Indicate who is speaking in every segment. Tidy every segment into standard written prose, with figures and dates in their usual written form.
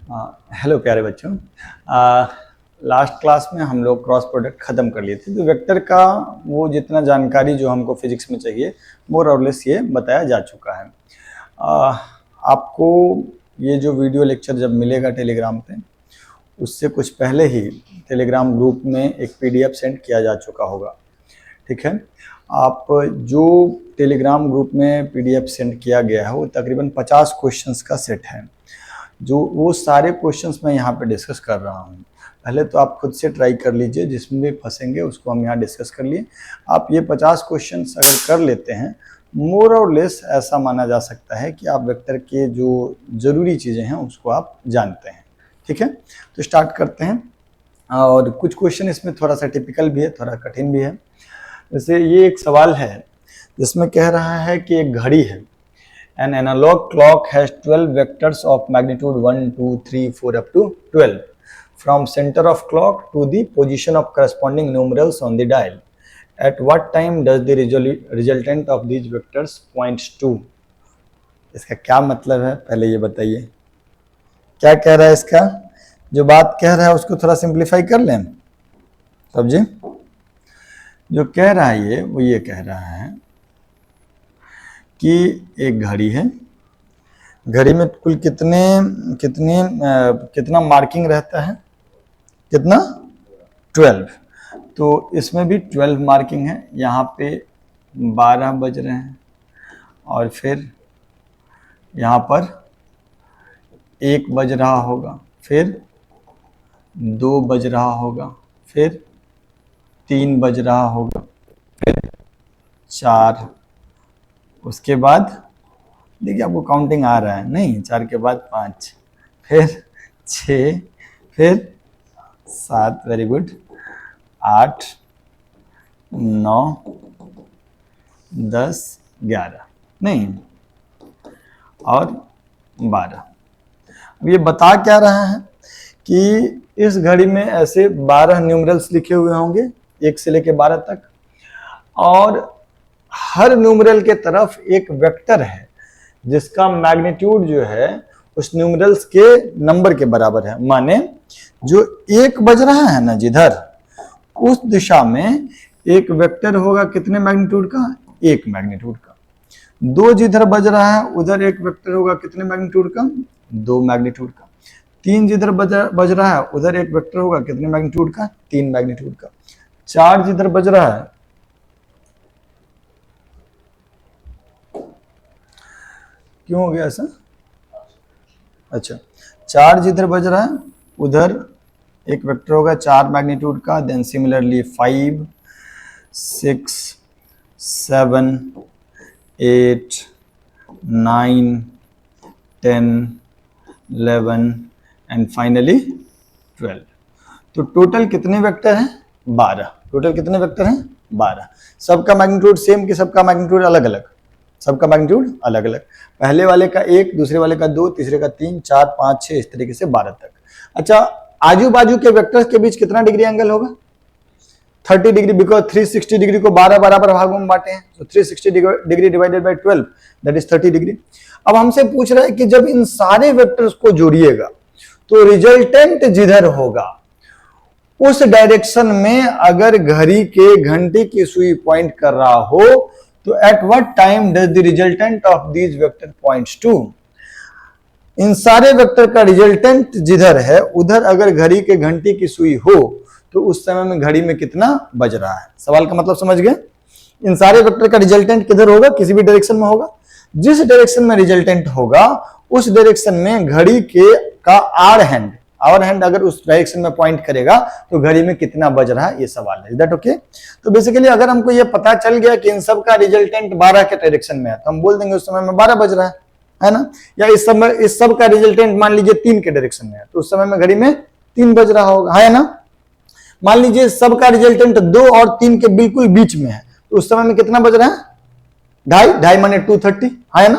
Speaker 1: Hello प्यारे बच्चों। Last class में हम लोग क्रॉस प्रोडक्ट ख़त्म कर लिए थे, तो वेक्टर का वो जितना जानकारी जो हमको फिजिक्स में चाहिए मोर और लेस ये बताया जा चुका है। आपको ये जो वीडियो लेक्चर जब मिलेगा टेलीग्राम पे, उससे कुछ पहले ही टेलीग्राम ग्रुप में एक PDF सेंड किया जा चुका होगा। ठीक है, आप जो टेलीग्राम ग्रुप में PDF सेंड किया गया है वो तकरीबन 50 क्वेश्चंस का सेट है। जो वो सारे क्वेश्चंस मैं यहाँ पे डिस्कस कर रहा हूँ। पहले तो आप खुद से ट्राई कर लीजिए, जिसमें भी फंसेंगे उसको हम यहाँ डिस्कस कर लिए। आप ये 50 क्वेश्चंस अगर कर लेते हैं, मोर और लेस ऐसा माना जा सकता है कि आप वेक्टर के जो ज़रूरी चीज़ें हैं उसको आप जानते हैं। ठीक है, तो स्टार्ट करते हैं। और कुछ क्वेश्चन इसमें थोड़ा सा टिपिकल भी है, थोड़ा कठिन भी है। जैसे ये एक सवाल है जिसमें कह रहा है कि एक घड़ी है। An analog clock has 12 vectors of magnitude 1, 2, 3, 4 up to 12 from center of clock to the position of corresponding numerals on the dial. At what time does the resultant of these vectors points to? इसका क्या मतलब है पहले ये बताइए। क्या कह रहा है इसका? जो बात कह रहा है उसको थोड़ा सिंप्लीफाई कर लें समझे। जो कह रहा है ये वो ये कह रहा है कि एक घड़ी है, घड़ी में कुल कितना मार्किंग रहता है, कितना 12। तो इसमें भी 12 मार्किंग है। यहाँ पे 12 बज रहे हैं और फिर यहाँ पर 1 बज रहा होगा, फिर 2 बज रहा होगा, फिर 3 बज रहा होगा, फिर 4, उसके बाद देखिए आपको काउंटिंग आ रहा है नहीं, 4 के बाद 5, फिर 6, फिर 7, वेरी गुड, 8, 9, 10, 11 नहीं और 12। अब ये बता क्या रहा है कि इस घड़ी में ऐसे 12 न्यूमरल्स लिखे हुए होंगे 1 से लेके 12 तक, और हर न्यूमरल के तरफ एक वेक्टर है जिसका मैग्नीट्यूड जो है उस न्यूमरल्स के नंबर के बराबर है। माने जो 1 बज रहा है ना जिधर, उस दिशा में एक वेक्टर होगा कितने मैग्नीट्यूड का, 1 मैग्नीट्यूड का। 2 जिधर बज रहा है उधर एक वेक्टर होगा कितने मैग्नीट्यूड का, 2 मैग्नीट्यूड का। 3 जिधर बज रहा है उधर एक वेक्टर होगा कितने मैग्नीट्यूड का, 3 मैग्नीट्यूड का। 4 जिधर बज रहा है, क्यों हो गया ऐसा, अच्छा 4 जिधर बज रहा है उधर एक वेक्टर होगा 4 मैग्नीट्यूड का। Then similarly 5, 6, 7, 8, 9, 10, 11 and finally 12। तो टोटल कितने वेक्टर हैं, 12। टोटल कितने वेक्टर हैं, 12। सबका मैग्नीट्यूड सेम कि सबका मैग्नीट्यूड अलग अलग, सबका मैग्नीट्यूड अलग अलग। पहले वाले का 1, दूसरे वाले का 2, तीसरे का 3, 4, 5, 6, इस तरीके से 12 तक। अच्छा, आजू बाजू के वेक्टर्स के बीच कितना डिग्री एंगल होगा, 30 डिग्री, बिकॉज 360 डिग्री को 12 बराबर भागों में बांटे हैं। तो 360 degree divided by 12 that is 30 degree. अब हमसे पूछ रहा है कि जब इन सारे वेक्टर्स को जोड़िएगा तो रिजल्टेंट जिधर होगा उस डायरेक्शन में अगर घड़ी के घंटे की सुई पॉइंट कर रहा हो तो at what time does the resultant of these vector points to. इन सारे वेक्टर का रिजल्टेंट जिधर है उधर अगर घड़ी के घंटे की सुई हो तो उस समय में घड़ी में कितना बज रहा है। सवाल का मतलब समझ गए। इन सारे वेक्टर का रिजल्टेंट किधर होगा, किसी भी डायरेक्शन में होगा। जिस डायरेक्शन में रिजल्टेंट होगा उस डायरेक्शन में घड़ी के का आवर हैंड अगर उस डायरेक्शन में पॉइंट करेगा तो घड़ी में कितना बज रहा है, ये सवाल है। Is that okay. तो बेसिकली अगर हमको ये पता चल गया कि इन सब का रिजल्टेंट 12 के डायरेक्शन में है तो हम बोल देंगे उस समय में 12 बज रहा है ना। या इस सब का रिजल्टेंट मान लीजिए 3 के डायरेक्शन में है तो उस समय में घड़ी में 3 बज रहा होगा, है ना। मान लीजिए सब का रिजल्टेंट 2 और 3 के बिल्कुल बीच में है तो उस समय में कितना बज रहा है, 2.5 माने 230, है ना।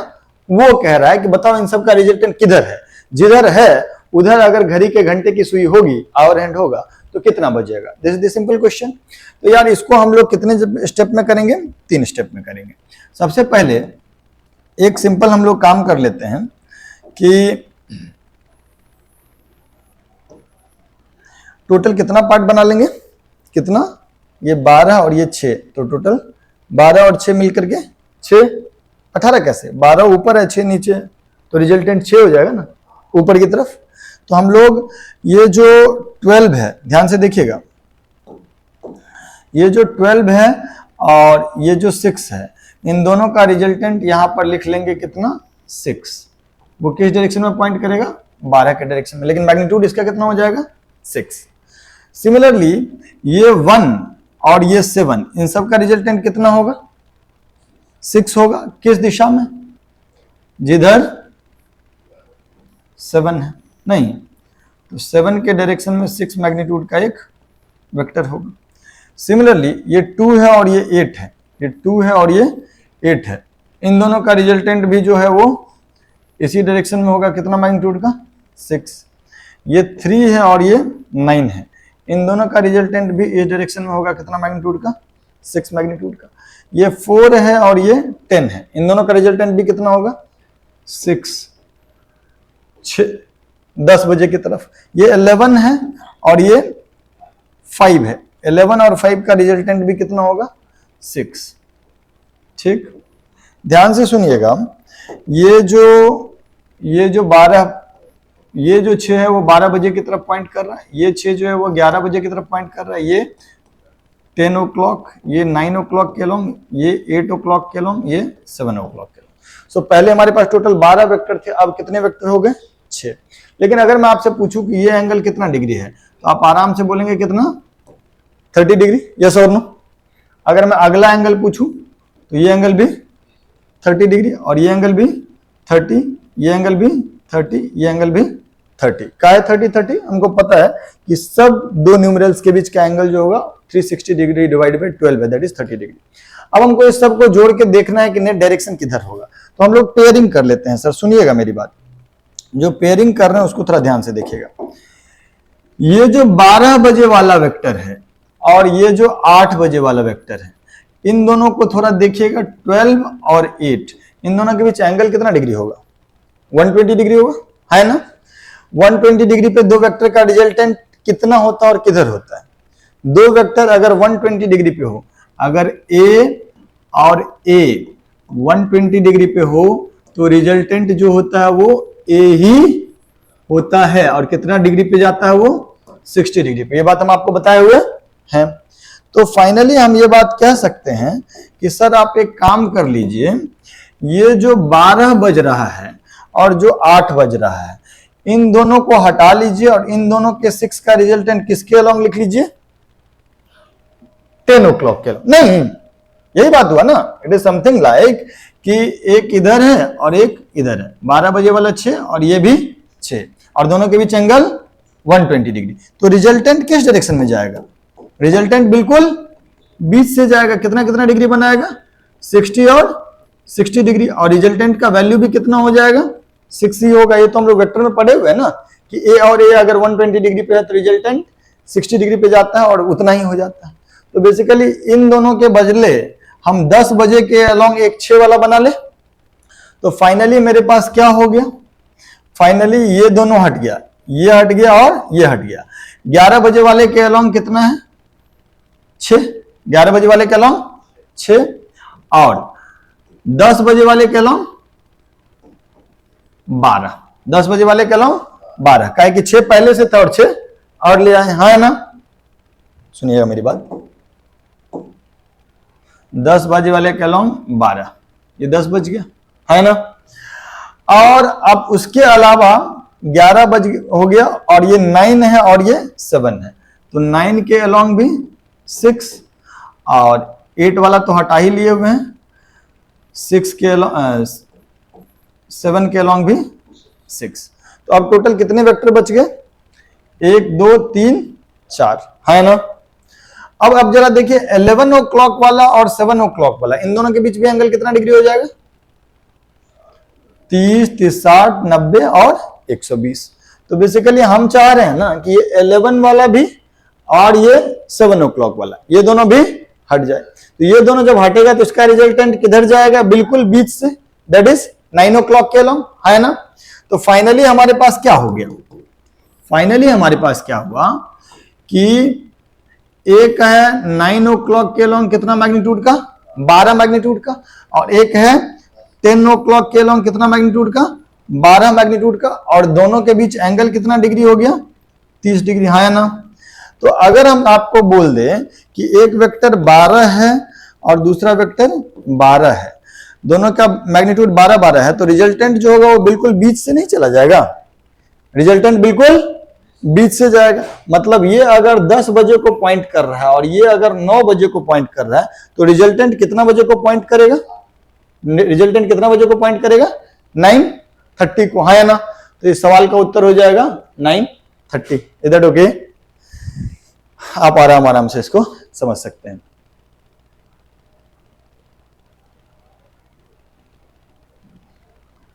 Speaker 1: वो कह रहा है कि बताओ इन सब का रिजल्टेंट किधर है, जिधर है उधर अगर घड़ी के घंटे की सुई होगी, आवर हैंड होगा, तो कितना बजेगा। This is the simple question. तो यार इसको हम लोग कितने स्टेप में करेंगे, 3 स्टेप में करेंगे। सबसे पहले एक सिंपल हम लोग काम कर लेते हैं कि टोटल कितना पार्ट बना लेंगे, कितना, ये 12 और ये 6, तो टोटल 12 और 6 मिलकर के 6, 18 कैसे, 12 ऊपर है 6 नीचे, तो रिजल्टेंट 6 हो जाएगा ना ऊपर की तरफ। तो हम लोग ये जो 12 है, ध्यान से देखिएगा, ये जो 12 है और ये जो 6 है, इन दोनों का रिजल्टेंट यहां पर लिख लेंगे कितना, 6। वो किस डायरेक्शन में पॉइंट करेगा, 12 के डायरेक्शन में, लेकिन मैग्नीट्यूड इसका कितना हो जाएगा, 6। सिमिलरली ये 1 और ये 7, इन सब का रिजल्टेंट कितना होगा, 6 होगा। किस दिशा में, जिधर 7 है, नहीं तो 7 के डायरेक्शन में 6 मैग्नीट्यूड का एक वेक्टर होगा। सिमिलरली ये 2 है और ये 8 है, ये 2 है और ये 8 है, इन दोनों का रिजल्टेंट भी जो है वो इसी डायरेक्शन में होगा, कितना मैग्नीट्यूड का, 6। ये 3 है और ये 9 है, इन दोनों का रिजल्टेंट भी इस डायरेक्शन में होगा, कितना मैग्नीट्यूड का, 6 मैग्नीट्यूड का। ये 4 है और ये 10 है, इन दोनों का रिजल्टेंट भी कितना होगा, 6, 10 बजे की तरफ। ये 11 है और ये 5 है, 11 और 5 का रिजल्टेंट भी कितना होगा, 6। ठीक, ध्यान से सुनिएगा, ये जो 12, ये जो 6 है वो 12 बजे की तरफ पॉइंट कर रहा है, ये 6 जो है वो 11 बजे की तरफ पॉइंट कर रहा है, ये 10 o'clock, ये 9 o'clock के लॉन्ग, ये 8 o'clock के लॉन्ग, ये 7 o'clock के लॉन्ग। सो पहले हमारे पास टोटल 12 वेक्टर थे, अब कितने वेक्टर हो गए, 6। लेकिन अगर मैं आपसे पूछूं कि ये एंगल कितना डिग्री है, तो आप आराम से बोलेंगे कितना, 30 डिग्री, यस और नो। अगर मैं अगला एंगल पूछूं तो ये एंगल भी 30 डिग्री और ये एंगल भी 30, ये एंगल भी 30, ये एंगल भी 30। का है 30? हमको पता है कि सब दो न्यूमरल्स के बीच का एंगल जो होगा 360 डिग्री डिवाइड बाई 12 है, दैट इज 30 डिग्री। अब हमको इस सब को जोड़ के देखना है कि नेट डायरेक्शन किधर होगा, तो हम लोग पेयरिंग कर लेते हैं। सर सुनिएगा मेरी बात, जो पेयरिंग कर रहे हैं उसको थोड़ा ध्यान से देखिएगा। ये जो 12 बजे वाला वेक्टर है और ये जो 8 बजे वाला वेक्टर है, इन दोनों को थोड़ा देखिएगा, 12 और 8, इन दोनों के बीच एंगल कितना डिग्री होगा, 120 डिग्री होगा, है ना। 120 डिग्री पे दो वेक्टर का रिजल्टेंट कितना होता है और किधर होता है। दो वेक्टर अगर 120 डिग्री पे हो, अगर ए और ए 120 डिग्री पे हो तो रिजल्टेंट जो होता है वो ए ही होता है, और कितना डिग्री पे जाता है वो 60 डिग्री पे। ये बात हम आपको बताए हुए हैं। तो फाइनली हम ये बात कह सकते हैं कि सर आप एक काम कर लीजिए, ये जो 12 बज रहा है और जो 8 बज रहा है, इन दोनों को हटा लीजिए और इन दोनों के 6 का रिजल्टेंट किसके अलॉन्ग लिख लीजिए, 10 o'clock के अलॉन्ग। नहीं, यही बात हुआ ना, इट इज समथिंग लाइक कि एक इधर है और एक इधर है, 12 बजे वाला 6 और ये भी 6, और दोनों के बीच एंगल 120 डिग्री। तो रिजल्टेंट किस डायरेक्शन में जाएगा, रिजल्टेंट बिल्कुल बीच से जाएगा। कितना कितना डिग्री बनाएगा, 60 और 60 डिग्री, और रिजल्टेंट का वैल्यू भी कितना हो जाएगा, 6 ही होगा। ये तो हम लोग वेक्टर में पढ़े हुए हैं ना कि ए और ए अगर 120 डिग्री पे है तो रिजल्टेंट 60 डिग्री पे जाता है और उतना ही हो जाता है। तो बेसिकली इन दोनों के बदले हम 10 बजे के अलॉन्ग एक 6 वाला बना ले, तो फाइनली मेरे पास क्या हो गया, फाइनली ये दोनों हट गया, ये हट गया और ये हट गया। 11 बजे वाले के अलॉन्ग कितना है, 6, 11 बजे वाले के अलॉन्ग 6, और 10 बजे वाले के अलॉन्ग 12, 10 बजे वाले के अलॉन्ग 12, काहे कि 6 पहले से था और 6 और ले आए, हाँ है ना। सुनिएगा मेरी बात, 10 बजे वाले के अलॉन्ग 12, ये 10 बज गया, है ना। और अब उसके अलावा 11 बज हो गया और ये 9 है और ये 7 है, तो 9 के अलॉन्ग भी 6, और 8 वाला तो हटा ही लिए हुए हैं, 6 के 7 के अलॉन्ग भी 6। तो अब टोटल कितने वेक्टर बच गए, 1 2 3 4, है ना। अब जरा देखिए 11 o'clock वाला और 7 o'clock वाला, इन दोनों के बीच भी एंगल कितना डिग्री हो जाएगा, 30 30 60 90 और 120। तो बेसिकली हम चाह रहे हैं ना कि ये 11 वाला भी और ये 7 o'clock वाला, ये दोनों भी हट जाए। तो ये दोनों जब हटेगा तो इसका रिजल्टेंट किधर जाएगा, बिल्कुल बीच से, दैट इज 9 o'clock के अलॉन्ग, है ना। तो फाइनली हमारे पास क्या हो गया, फाइनली हमारे पास क्या हुआ कि एक है 9 o'clock के लॉन्ग कितना मैग्नीट्यूड का, 12 मैग्नीट्यूड का, और एक है 10 o'clock के लॉन्ग कितना मैग्नीट्यूड का, 12 मैग्नीट्यूड का, और दोनों के बीच एंगल कितना डिग्री हो गया, 30 डिग्री, हाँ या ना। तो अगर हम आपको बोल दें कि एक वेक्टर 12 है और दूसरा वेक्टर 12 है, दोनों का मैग्नीट्यूड 12-12 है, तो रिजल्टेंट जो होगा वो बिल्कुल बीच से नहीं चला जाएगा, रिजल्टेंट बिल्कुल बीच से जाएगा। मतलब ये अगर 10 बजे को पॉइंट कर रहा है और ये अगर 9 बजे को पॉइंट कर रहा है, तो रिजल्टेंट कितना बजे को पॉइंट करेगा, रिजल्टेंट कितना बजे को पॉइंट करेगा, 9:30 को, हाँ या ना। तो इस सवाल का उत्तर हो जाएगा 9:30। Is that okay? आप आराम से इसको समझ सकते हैं।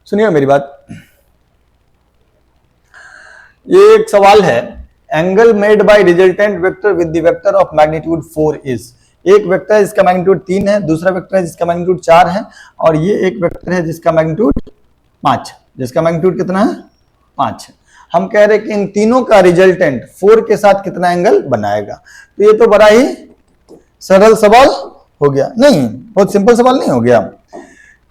Speaker 1: सुनिए मेरी बात, ये एक सवाल है, angle made by resultant vector with the vector of magnitude 4 is. एक वेक्टर है जिसका मैग्नीट्यूड 3 है, दूसरा वेक्टर है जिसका मैग्नीट्यूड 4 है, और ये एक वेक्टर है जिसका मैग्नीट्यूड 5, जिसका मैग्नीट्यूड कितना है, 5 है। हम कह रहे हैं कि इन तीनों का रिजल्टेंट 4 के साथ कितना एंगल बनाएगा। तो ये तो बड़ा ही सरल सवाल हो गया, नहीं बहुत सिंपल सवाल नहीं हो गया।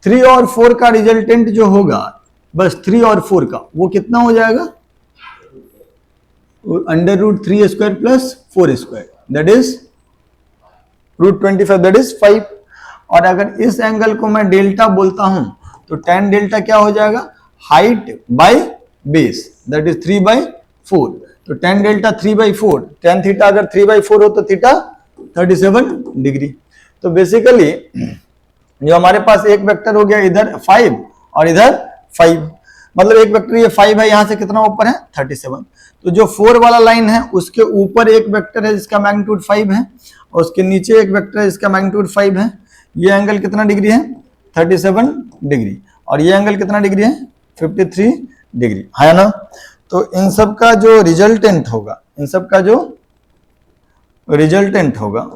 Speaker 1: 3 और 4 का रिजल्टेंट जो होगा, बस 3 और 4 का, वो कितना हो जाएगा, √3² plus 4² that is √25 that is 5। और अगर इस एंगल को मैं डेल्टा बोलता हूं तो tan डेल्टा क्या हो जाएगा, height by base that is 3/4। तो tan डेल्टा 3/4, tan थीटा अगर 3/4 हो तो थीटा 37 डिग्री। तो बेसिकली जो हमारे पास एक वेक्टर हो गया इधर 5 और इधर 5, मतलब एक वेक्टर ये 5 है, यहां से कितना ऊपर है, 37। तो जो 4 वाला लाइन है उसके ऊपर एक वेक्टर है जिसका मैग्नीट्यूड 5 है, और उसके नीचे एक वेक्टर है जिसका मैग्नीट्यूड 5 है। ये एंगल कितना डिग्री है, 37 डिग्री, और ये एंगल कितना डिग्री है, 53 डिग्री, है ना। तो इन सब का जो रिजल्टेंट होगा, इन सब का जो रिजल्टेंट होगा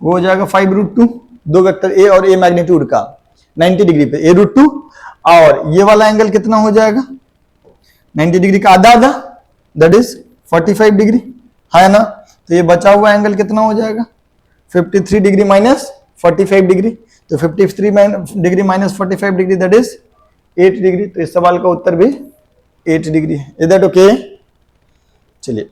Speaker 1: वो हो जाएगा 5√2, दो वेक्टर ए और ए मैग्नीट्यूड का 90 डिग्री पे a√2, और ये वाला एंगल कितना हो जाएगा, 90 डिग्री का आधा आधा दैट इज 45 डिग्री, है ना। तो ये बचा हुआ एंगल कितना हो जाएगा, 53 डिग्री माइनस 45 डिग्री। तो 53 degree minus 45 degree that is 8 degree. तो इस सवाल का उत्तर भी 8 डिग्री है। Is that okay? चलिए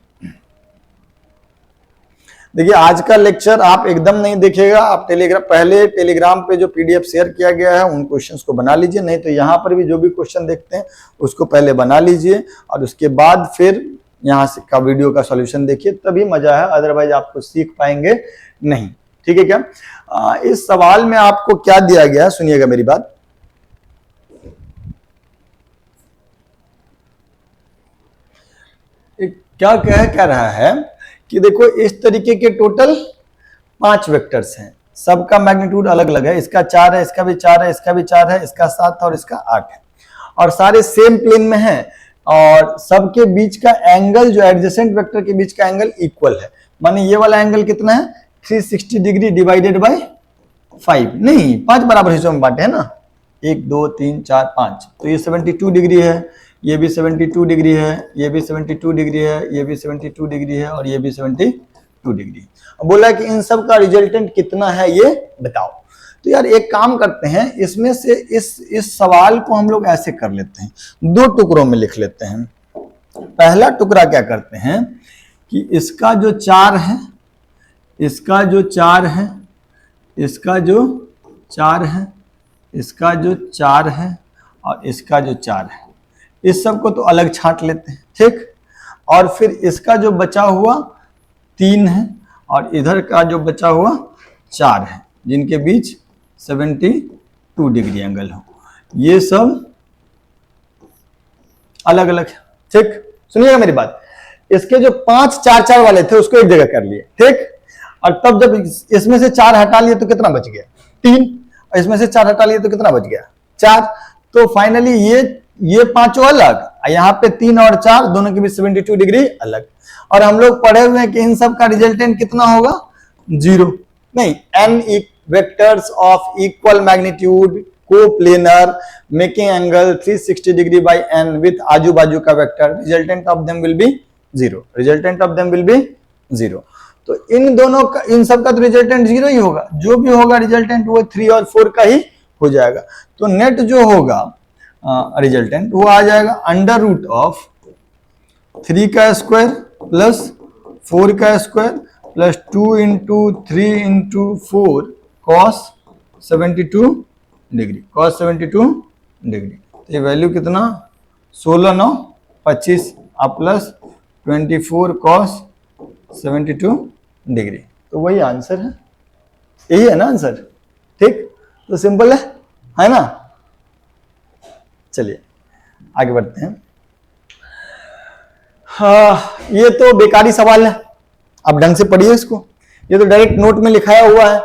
Speaker 1: देखिए, आज का लेक्चर आप एकदम नहीं देखिएगा, आप पहले टेलीग्राम पे जो पीडीएफ शेयर किया गया है उन क्वेश्चंस को बना लीजिए, नहीं तो यहाँ पर भी जो भी क्वेश्चन देखते हैं उसको पहले बना लीजिए और उसके बाद फिर यहाँ से का वीडियो का सॉल्यूशन देखिए, तभी मजा है, अदरवाइज आपको सीख पाएंगे नहीं। ठीक है क्या? इस सवाल में आपको क्या दिया गया, सुनिएगा मेरी बात। क्या कह रहा है कि देखो इस तरीके के टोटल 5 वेक्टर्स हैं, सबका मैग्नीट्यूड अलग अलग है, इसका 4 है, इसका भी 4 है, इसका भी 4 है, इसका 7 है और इसका 8 है, और सारे सेम प्लेन में हैं, और सबके बीच का एंगल जो एडजेसेंट वेक्टर के बीच का एंगल इक्वल है। माने ये वाला एंगल कितना है, 360 डिग्री डिवाइडेड बाय 5, नहीं 5 बराबर हिस्सों में बांटे है ना, 1 2 3 4 5, तो ये 72 डिग्री है, ये भी 72 डिग्री है, ये भी 72 डिग्री है, ये भी 72 डिग्री है, और ये भी 72 डिग्री। अब बोला है कि इन सब का रिजल्टेंट कितना है ये बताओ। तो यार एक काम करते हैं, इसमें से इस सवाल को हम लोग ऐसे कर लेते हैं, 2 टुकड़ों में लिख लेते हैं। पहला टुकड़ा क्या करते हैं कि इसका जो 4 है, इसका जो 4 है, इसका जो 4 है, इसका जो 4 है, और इसका जो 4 है, इस सब को तो अलग छांट लेते हैं, ठीक। और फिर इसका जो बचा हुआ 3 है और इधर का जो बचा हुआ 4 है, जिनके बीच 72 डिग्री एंगल हो, ये सब अलग अलग है, ठीक। सुनिएगा मेरी बात, इसके जो 5 4 वाले थे उसको एक जगह कर लिए, ठीक। और तब जब इसमें से 4 हटा लिए तो कितना बच गया, 3, और इसमें से 4 हटा लिए तो कितना बच गया, 4। तो फाइनली ये 5 अलग, यहाँ पे 3 और 4 दोनों के बीच 72 डिग्री अलग। और हम लोग पढ़े हुए हैं कि इन सब का रिजल्टेंट कितना होगा, 0 नहीं, n vectors of equal magnitude co-planar making angle 360 degree by n with आजू बाजू का vector, resultant of them will be zero, resultant of them will be zero. तो इन दोनों का, इन सब का तो रिजल्टेंट जीरो ही होगा, जो भी होगा रिजल्टेंट वो 3 और 4 का ही हो जाएगा। तो नेट जो होगा रिजल्टेंट वो आ जाएगा अंडर रूट ऑफ 3 का स्क्वायर प्लस 4 का square plus 2 into 3 into 4 cos 72 degree, cos 72 degree. तो ये वैल्यू कितना 16 9 25 अब प्लस 24 कॉस 72 डिग्री। तो वही आंसर है, यही है ना आंसर, ठीक। तो सिंपल है ना। चलिए आगे बढ़ते हैं। हाँ, ये तो बेकारी सवाल है, आप ढंग से पढ़िए इसको। ये तो डायरेक्ट नोट में लिखाया हुआ है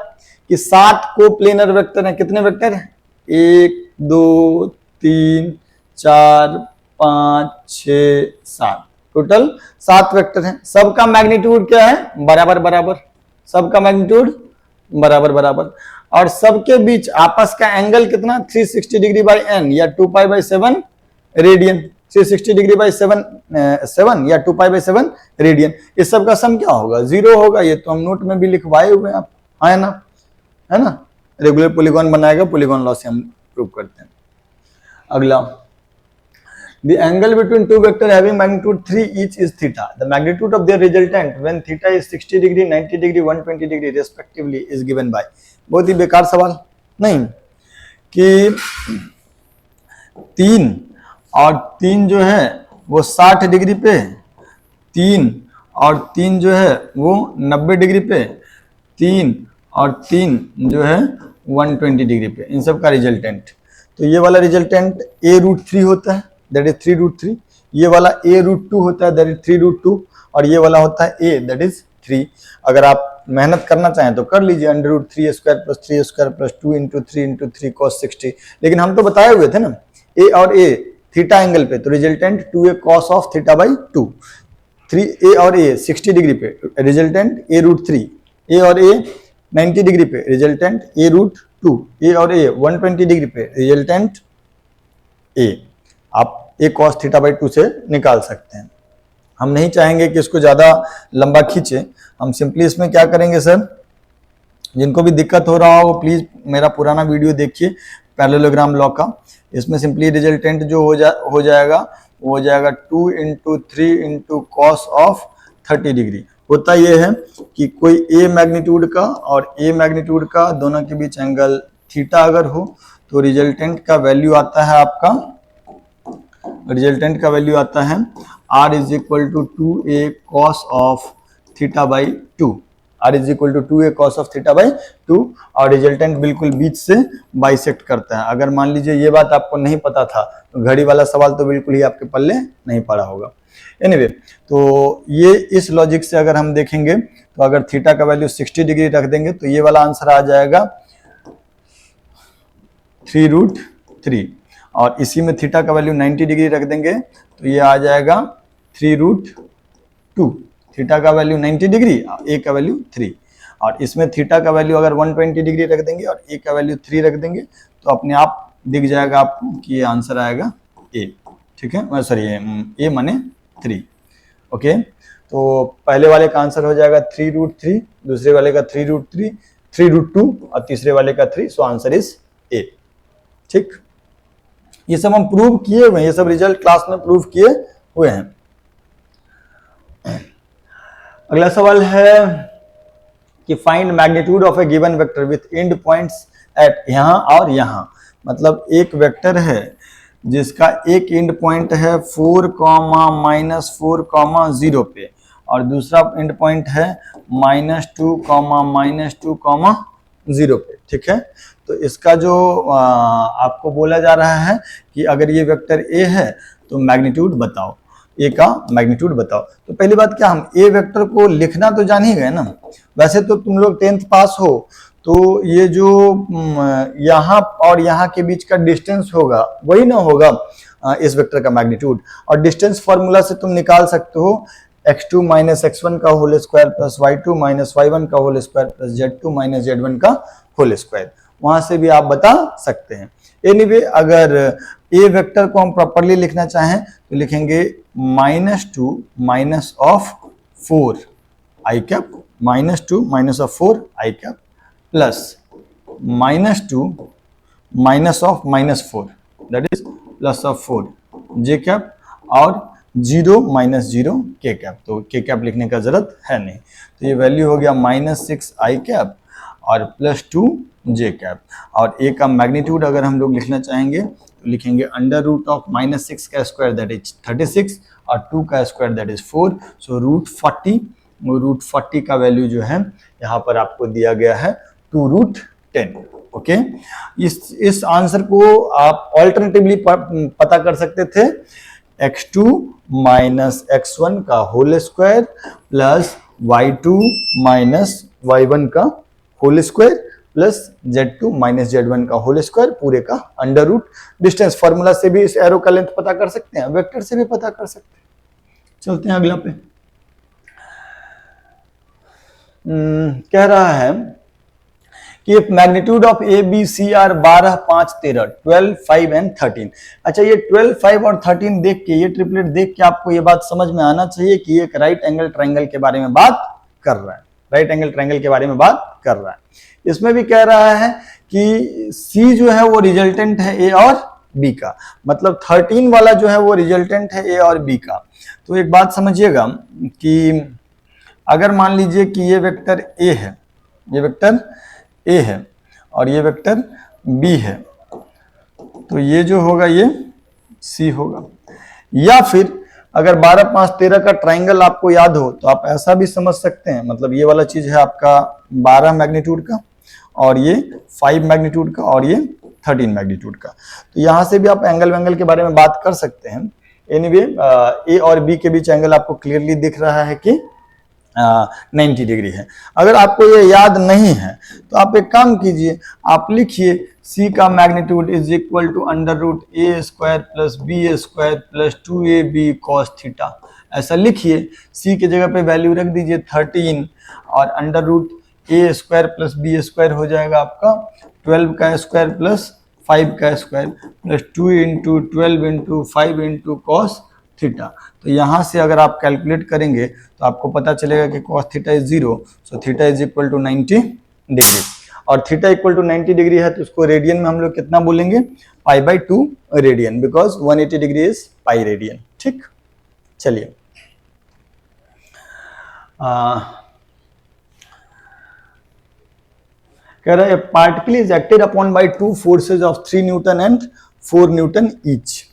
Speaker 1: कि 7 को प्लेनर वेक्टर हैं। कितने वेक्टर हैं? 1 2 3 4 5 6 7, टोटल 7 वेक्टर हैं। सबका मैग्नीट्यूड क्या है? बराबर बराबर, सबका मैग्नीट्यूड बराबर बराबर। और सबके बीच आपस का एंगल कितना? 360 डिग्री बाई एन या 2 pi by 7 radian. 360 degree by 7 या 2 पाई बाई 7 रेडियन। इस सब का सम क्या होगा? जीरो होगा। ये तो हम नोट में भी लिखवाए हुए हैं आप, है ना, है ना। रेगुलर पॉलीगॉन बनाएगा, पॉलीगॉन लॉ से हम प्रूव करते हैं। अगला, the angle between two vectors having magnitude 3 each is theta. The magnitude of their resultant when theta is 60 degree, 90 degree, 120 degree respectively is given by। बहुत ही बेकार सवाल नहीं कि 3 और 3 जो है वो 60 डिग्री पे, 3 और 3 जो है वो 90 डिग्री पे, 3 और 3 जो है 120 डिग्री पे, इन सब का रिजल्टेंट। तो ये वाला रिजल्टेंट a√3 होता है, दैट इज 3√3। ये वाला a√2 होता है, दैट इज 3√2। और ये वाला होता है a, दैट इज 3। अगर आप मेहनत करना चाहें तो कर लीजिए, √3² plus 3² plus 2 into 3 into 3 cos 60। लेकिन हम तो बताए हुए थे ना, a और a थीटा एंगल पे, तो resultant 2a cos of theta by 2। 3a और a 60 डिग्री पे, रिजल्टेंट a√3। a और a 90 डिग्री पे, रिजल्टेंट a√2। a और a 120 डिग्री पे, रिजल्टेंट a। आप a cos थीटा बाई 2 से निकाल सकते हैं। हम नहीं चाहेंगे कि इसको ज़्यादा लंबा खींचे, हम सिंपली इसमें क्या करेंगे सर, जिनको भी दिक्कत हो रहा हो प्लीज़ मेरा पुराना वीडियो देखिए पैरेललोग्राम लॉ का। इसमें सिंपली रिजल्टेंट जो हो जाएगा वो हो जाएगा 2 into 3 into cos of 30 degree. होता ये है कि कोई a मैग्नीट्यूड का और a मैग्नीट्यूड का दोनों के बीच एंगल थीटा अगर हो तो रिजल्टेंट का वैल्यू आता है आपका, रिजल्टेंट का वैल्यू आता है r is equal to 2a cos of theta by 2। r is equal to 2a cos of theta by 2। और रिजल्टेंट बिल्कुल बीच से बाइसेक्ट करता है। अगर मान लीजिए ये बात आपको नहीं पता था तो घड़ी वाला सवाल तो बिल्कुल ही आपके पल्ले नहीं पड़ा होगा। एनीवे, तो ये इस लॉजिक से अगर हम देखेंगे तो अगर थीटा का वैल्यू 60 डिग्री रख देंगे तो ये वाला आंसर आ जाएगा 3√3। और इसी में थीटा का वैल्यू 90 डिग्री रख देंगे तो ये आ जाएगा 3√2। थीटा का वैल्यू 90 डिग्री, a का वैल्यू 3। और इसमें थीटा का वैल्यू अगर 120 डिग्री रख देंगे और a का वैल्यू 3 रख देंगे तो अपने आप दिख जाएगा आपको कि ये आंसर आएगा a। ठीक है, सॉरी a माने 3। ओके, तो पहले वाले का आंसर हो जाएगा 3√3, दूसरे वाले का 3√3, 3√2 और तीसरे वाले का 3। सो आंसर इज a। ठीक, ये सब हम प्रूव किए हुए हैं, ये सब रिजल्ट क्लास में प्रूव किए हुए हैं। अगला सवाल है कि find magnitude of A given vector with and points at यहाँ और यहाँ। मतलब एक वेक्टर है जिसका एक एंड पॉइंट है 4, -4, 0 पे और दूसरा एंड पॉइंट है -2, -2, 0 पे। ठीक है, तो इसका जो आपको बोला जा रहा है कि अगर ये वेक्टर a है तो मैग्नीट्यूड बताओ, a का मैग्नीट्यूड बताओ। तो पहली बात क्या, हम a वेक्टर को लिखना तो जान ही गए ना। वैसे तो तुम लोग 10th पास हो तो ये जो यहाँ और यहाँ के बीच का डिस्टेंस होगा वही ना होगा इस वेक्टर का मैग्नीट्यूड। और डिस्टेंस फॉर्मूला से तुम निकाल सकते हो x2 - x1 का whole square plus y2 - y1 का whole square plus z2 - z1 का होल स्क्वायर। वहां से भी आप बता सकते हैं। एनीवे अगर ए वेक्टर को हम प्रॉपरली लिखना चाहें तो लिखेंगे -2 minus of 4 I cap, -2 minus of 4 I cap plus -2 minus of -4 that is plus of 4 J cap और 0 माइनस 0 के कैप। तो के कैप लिखने का जरूरत है नहीं, तो ये वैल्यू हो गया -6 आई कैप और +2 जे कैप। और ए का मैग्नीट्यूड अगर हम लोग लिखना चाहेंगे तो लिखेंगे अंडर रूट ऑफ -6 का स्क्वायर दैट इज 36 और 2 का स्क्वायर दैट इज 4, सो √40 का वैल्यू जो है यहाँ पर आपको दिया गया है 2√10। ओके, इस आंसर को आप ऑल्टरनेटिवली पता कर सकते थे x2 माइनस x1 का whole square plus y2 minus y1 का whole square plus z2 minus z1 का होल स्क्वायर पूरे का अंडर रूट। डिस्टेंस फॉर्मूला से भी इस एरो का लेंथ पता कर सकते हैं, वेक्टर से भी पता कर सकते हैं। चलते हैं अगला पे। कह रहा है कि magnitude of A B C are 12, 5, 13, 12, 5 and 13। अच्छा, ये 12, 5 और 13 देख के, ये ट्रिपलेट देख के आपको ये बात समझ में आना चाहिए कि ये एक राइट एंगल ट्रायंगल के बारे में बात कर रहा है, राइट एंगल ट्रायंगल के बारे में बात कर रहा है। इसमें भी कह रहा है कि सी जो है वो रिजल्टेंट है ए और बी का, मतलब 13 वाला जो है वो रिजल्टेंट है ए और बी का। तो एक बात समझिएगा कि अगर मान लीजिए कि ये वेक्टर ए है, ये वेक्टर ए है और ये वेक्टर बी है, तो ये जो होगा ये सी होगा। या फिर अगर 12, 5, 13 का ट्राइंगल आपको याद हो तो आप ऐसा भी समझ सकते हैं, मतलब ये वाला चीज है आपका 12 मैग्नीट्यूड का और ये 5 मैग्नीट्यूड का और ये 13 मैग्नीट्यूड का। तो यहां से भी आप एंगल वेंगल के बारे में बात कर सकते हैं। एनीवे ए और बी के बीच एंगल आपको क्लियरली दिख रहा है कि 90 डिग्री है। अगर आपको ये याद नहीं है तो आप एक काम कीजिए, आप लिखिए C का magnitude is equal to under root A square plus B square plus 2ab cos theta. ऐसा लिखिए, C की जगह पे वैल्यू रख दीजिए 13 और अंडर रूट ए स्क्वायर प्लस बी स्क्वायर हो जाएगा आपका 12 का स्क्वायर प्लस 5 का square plus 2 into 12 into 5 into cos theta. तो यहाँ से अगर आप कैलकुलेट करेंगे तो आपको पता चलेगा कि cos theta is 0, so theta is equal to 90 degree. और थीटा इक्वल टू 90 डिग्री है तो उसको रेडियन में हम लोग कितना बोलेंगे, π/2 radian, because 180 degree is pi radian. ठीक, चलिए कह रहा है particle is acted upon by 2 forces of 3 newton and 4 newton each.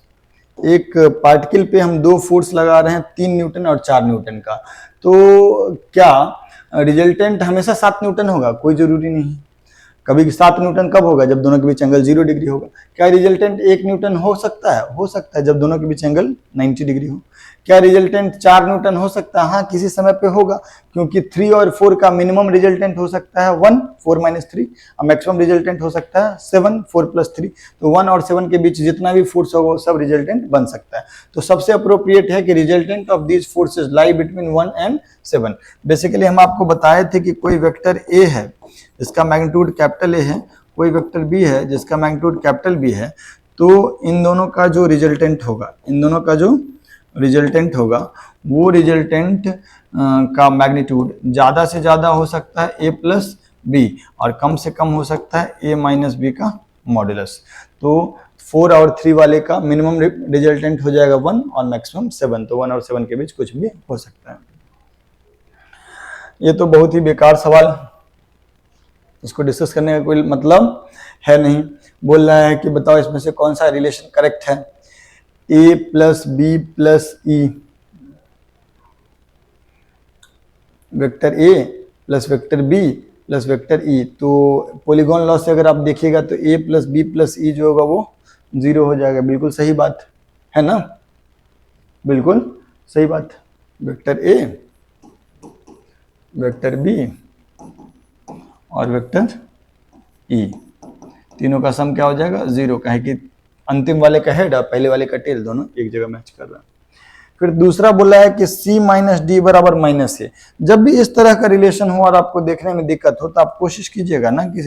Speaker 1: एक पार्टिकल पे हम 2 फोर्स लगा रहे हैं, 3 न्यूटन और 4 न्यूटन का। तो क्या रिजल्टेंट हमेशा 7 न्यूटन होगा? कोई जरूरी नहीं। कभी 7 न्यूटन कब होगा? जब दोनों के बीच एंगल 0 डिग्री होगा। क्या रिजल्टेंट 1 न्यूटन हो सकता है? हो सकता है, जब दोनों के बीच एंगल 90 डिग्री हो। क्या रिजल्टेंट 4 न्यूटन हो सकता है? हाँ, किसी समय पे होगा, क्योंकि 3 और 4 का मिनिमम रिजल्टेंट हो सकता है 1, 4 - 3, और मैक्सिमम रिजल्टेंट हो सकता है 7, 4 + 3। तो 1 और 7 के बीच जितना भी फोर्स होगा वो सब रिजल्टेंट बन सकता है। तो सबसे अप्रोप्रिएट है कि resultant of these forces lie between 1 and 7। Basically हम आपको बताए थे कि कोई वेक्टर ए है जिसका मैग्नीट्यूड कैपिटल ए है, कोई वेक्टर बी है जिसका मैग्नीट्यूड कैपिटल बी है, तो इन दोनों का जो रिजल्टेंट होगा, इन दोनों का जो रिजल्टेंट होगा वो रिजल्टेंट का मैग्नीट्यूड ज़्यादा से ज़्यादा हो सकता है a + b और कम से कम हो सकता है a - b का मॉडुलस। तो 4 और 3 वाले का मिनिमम रिजल्टेंट हो जाएगा 1 और मैक्सिमम 7, तो 1 और 7 के बीच कुछ भी हो सकता है। ये तो बहुत ही बेकार सवाल, इसको डिस्कस करने का कोई मतलब है नहीं। बोल रहा है कि बताओ इसमें से कौन सा रिलेशन करेक्ट है, a + b + e, vector a plus vector b plus vector e। तो पॉलीगॉन लॉ से अगर आप देखिएगा तो a + b + e जो होगा वो 0 हो जाएगा। बिल्कुल सही बात है ना, बिल्कुल सही बात। वेक्टर a, वेक्टर b और वेक्टर e, तीनों का सम क्या हो जाएगा 0, कहे कि अंतिम वाले का हेड और पहले वाले का टेल दोनों एक जगह मैच कर रहा है। फिर दूसरा बोला है कि c माइनस डी बराबर माइनस ए। जब भी इस तरह का रिलेशन हो और आपको देखने में दिक्कत हो तो आप कोशिश कीजिएगा ना कि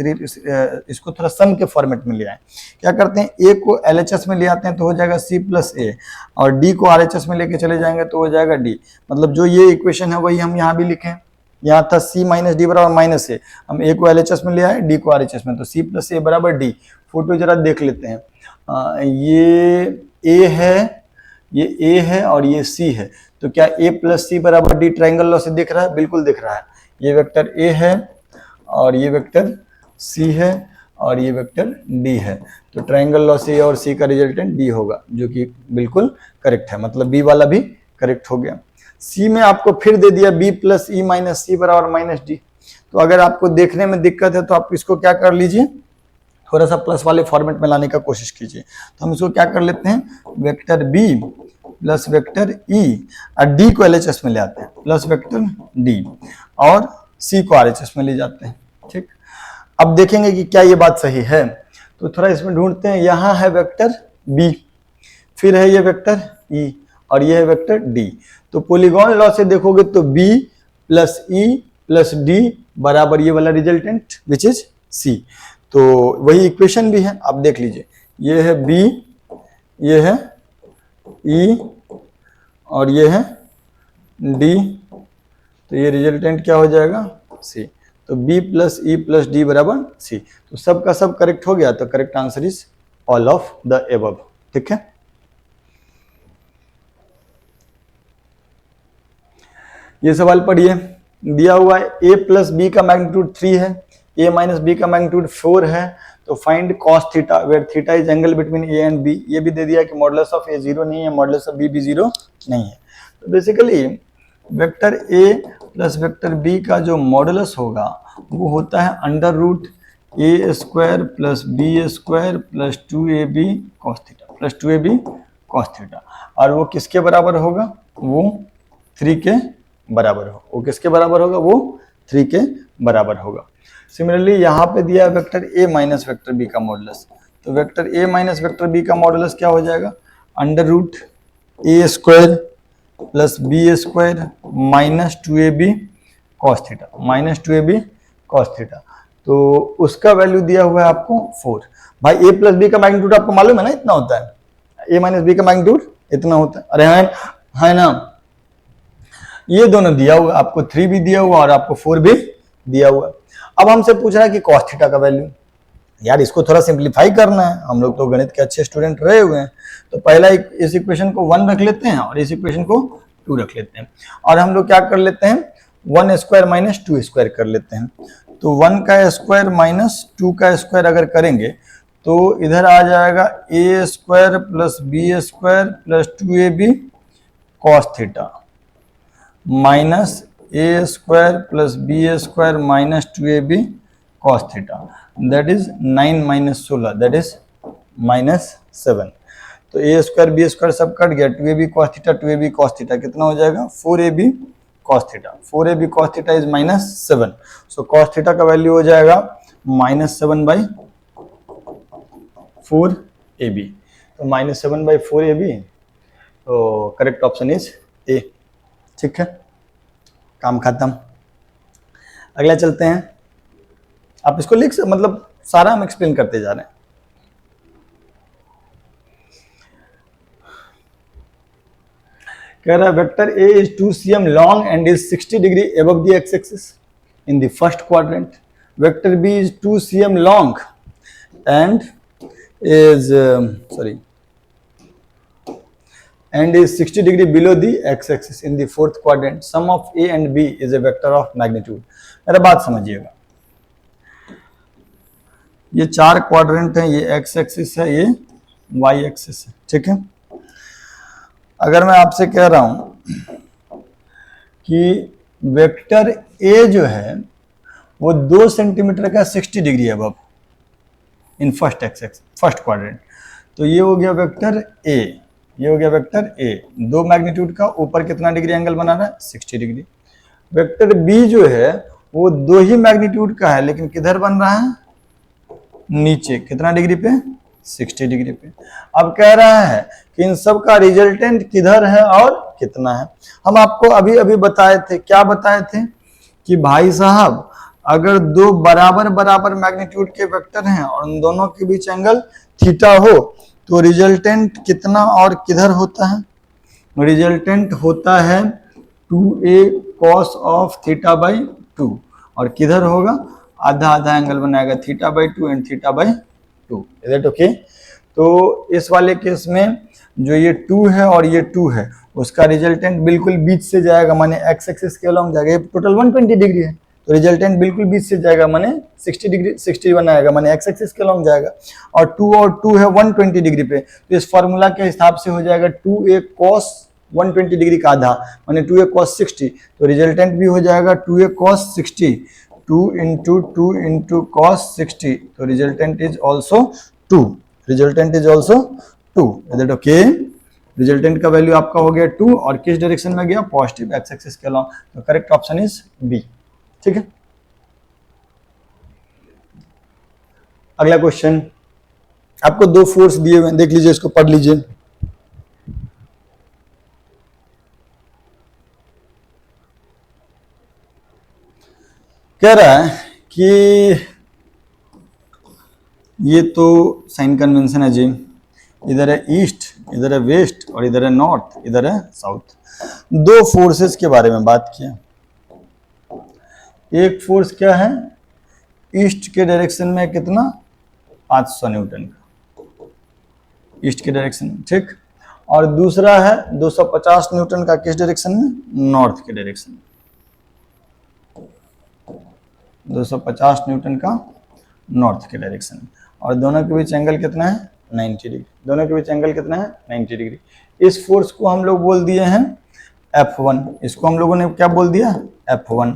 Speaker 1: इसको थोड़ा सम के फॉर्मेट में ले आए। क्या करते हैं, a को LHS में ले आते हैं तो हो जाएगा c प्लस ए, और d को RHS में लेके चले जाएंगे तो हो जाएगा d। मतलब जो ये इक्वेशन है वही हम यहाँ भी लिखें। यहाँ था c माइनस डी बराबर माइनस ए, हम a को LHS में ले आए, d को RHS में, तो c प्लस ए बराबर d। फोटो जरा देख लेते हैं। ये a है, ये a है और ये c है, तो क्या a प्लस सी बराबर d ट्राइंगल लॉ से दिख रहा है? बिल्कुल दिख रहा है। ये वेक्टर a है और ये वेक्टर c है और ये वेक्टर d है, तो ट्राइंगल लॉ से a और c का रिजल्टेंट d होगा, जो कि बिल्कुल करेक्ट है। मतलब b वाला भी करेक्ट हो गया। c में आपको फिर दे दिया b प्लस ई माइनस सी बराबर माइनस डी। तो अगर आपको देखने में दिक्कत है तो आप इसको क्या कर लीजिए, थोड़ा सा प्लस वाले फॉर्मेट में लाने का कोशिश कीजिए। तो हम इसको क्या कर लेते हैं, vector b plus vector e और d को LHS में ले आते हैं, प्लस वेक्टर d और c को RHS में ले जाते हैं। ठीक, अब देखेंगे कि क्या ये बात सही है। तो थोड़ा इसमें ढूंढते हैं। यहाँ है वेक्टर b, फिर है ये वेक्टर e और ये है वेक्टर d। तो पॉलीगॉन लॉ से देखोगे तो b plus e plus d बराबर ये वाला रिजल्टेंट विच इज c। तो वही इक्वेशन भी है, आप देख लीजिए। ये है b, ये है e और ये है d, तो ये रिजल्टेंट क्या हो जाएगा, c। तो b plus E plus D बराबर c। तो सब का सब करेक्ट हो गया, तो correct answer is all of the above. ठीक है, ये सवाल पढ़िए। दिया हुआ है a प्लस बी का मैग्नीट्यूड 3 है, a माइनस बी का मैग्नीट्यूड 4 है, तो find cos theta where theta is angle between a and b। ये भी दे दिया कि मॉडुलस ऑफ a 0 नहीं है, मॉडुलस ऑफ b भी 0 नहीं है। तो basically vector a plus vector b का जो मॉडुलस होगा वो होता है under root a square plus b square plus 2ab cos theta plus 2ab cos theta. और वो किसके बराबर होगा, वो 3 के बराबर हो। वो किसके बराबर होगा, वो 3 के बराबर होगा। सिमिलरली यहाँ पे दिया है vector a minus vector b का मॉडुलस। तो vector a minus vector b का मॉडुलस क्या हो जाएगा, under root a square plus b square minus 2ab cos theta minus 2ab cos theta. तो उसका वैल्यू दिया हुआ है आपको 4। भाई a प्लस b का मैग्नीट्यूड आपको मालूम है ना, इतना होता है। a माइनस b का मैग्नीट्यूड इतना होता है। अरे है ना, ये दोनों दिया हुआ, आपको 3 भी दिया हुआ और आपको 4 भी दिया हुआ। अब हमसे पूछ रहा है कि कॉस थीटा का वैल्यू। यार इसको थोड़ा सिंप्लीफाई करना है, हम लोग तो गणित के अच्छे स्टूडेंट रहे हुए हैं। तो पहला इस इक्वेशन को 1 रख लेते हैं और इस इक्वेशन को 2 रख लेते हैं, और हम लोग क्या कर लेते हैं, 1 स्क्वायर माइनस 2 स्क्वायर कर लेते हैं। तो 1 का स्क्वायर माइनस 2 का स्क्वायर अगर करेंगे तो इधर आ जाएगा a square plus b square plus 2ab cos theta minus a square plus b square minus 2ab cos theta, that is 9 minus 16, that is minus 7। तो a स्क्वायर b स्क्वायर सब cut गया, 2ab cos theta 2ab cos theta कितना हो जाएगा, 4ab cos theta. 4ab cos theta is minus 7। So cos theta का value हो जाएगा minus 7 by 4ab। तो माइनस 7 बाई 4ab, तो करेक्ट ऑप्शन इज ए। ठीक है, काम खत्म। अगला चलते हैं। आप इसको लिख मतलब सारा हम एक्सप्लेन करते जा रहे हैं। कह रहा है vector a is 2 cm long and is 60 degree above the x-axis in the first quadrant. Vector b is 2 cm long and is and is 60 degree below the x-axis in the fourth quadrant. Sum of a and b is a vector of magnitude. मेरा बात समझिएगा, ये 4 quadrant है, ये x axis है, ये y axis है। ठीक है, अगर मैं आपसे कह रहा हूं कि वेक्टर a जो है वो 2 सेंटीमीटर का 60 degree above in first axis first quadrant, तो ये हो गया वेक्टर a, ये हो गया वेक्टर a। 2 मैग्नीट्यूड का ऊपर कितना डिग्री एंगल बना रहा है, 60 डिग्री। वेक्टर b जो है वो 2 ही मैग्नीट्यूड का है, लेकिन किधर बन रहा है, नीचे कितना डिग्री पे, 60 डिग्री पे। अब कह रहा है कि इन सब का रिजल्टेंट किधर है और कितना है। हम आपको अभी अभी बताए थे, क्या बताए थे कि भाई साहब अगर दो बराबर बराबर मैग्नीट्यूड के वेक्टर हैं और उन दोनों के बीच एंगल थीटा हो तो रिजल्टेंट कितना और किधर होता है? रिजल्टेंट होता है 2a cos of theta by 2 और किधर होगा? आधा आधा एंगल बनाएगा theta by 2 and theta by 2। Is it okay? तो इस वाले केस में जो ये 2 है और ये 2 है उसका रिजल्टेंट बिल्कुल बीच से जाएगा, माने एक्स एक्सिस के अलॉन्ग जाएगा। ये टोटल 120 डिग्री है तो रिजल्टेंट बिल्कुल बीच से जाएगा, माने 60 डिग्री 60 बनाएगा, माने एक्स एक्सिस के अलॉन्ग जाएगा। और 2 है 120 डिग्री पे, तो इस फॉर्मूला के हिसाब से हो जाएगा 2a cos 120 डिग्री का आधा माने 2a cos 60, तो रिजल्टेंट भी हो जाएगा 2a cos 60, 2 into cos 60, तो resultant is also 2। Resultant is also 2। Is it okay? Resultant का वैल्यू आपका हो गया 2 और किस डायरेक्शन में गया? पॉजिटिव एक्स एक्सिस के अलॉन्ग, तो करेक्ट ऑप्शन इज बी। ठीक है, अगला क्वेश्चन आपको दो फोर्स दिए हुए, देख लीजिए, इसको पढ़ लीजिए। कह रहा है कि ये तो साइन कन्वेंशन है जी, इधर है ईस्ट, इधर है वेस्ट और इधर है नॉर्थ, इधर है साउथ। दो फोर्सेस के बारे में बात किया। एक फोर्स क्या है? ईस्ट के डायरेक्शन में कितना? 500 न्यूटन का, ईस्ट के डायरेक्शन में, ठीक। और दूसरा है 250 न्यूटन का किस डायरेक्शन में? नॉर्थ के डायरेक्शन में। 250 न्यूटन का नॉर्थ के डायरेक्शन में, और दोनों के बीच एंगल कितना है? 90 डिग्री। दोनों के बीच एंगल कितना है? 90 डिग्री। इस फोर्स को हम लोग बोल दिए हैं F1, इसको हम लोगों ने क्या बोल दिया? F1।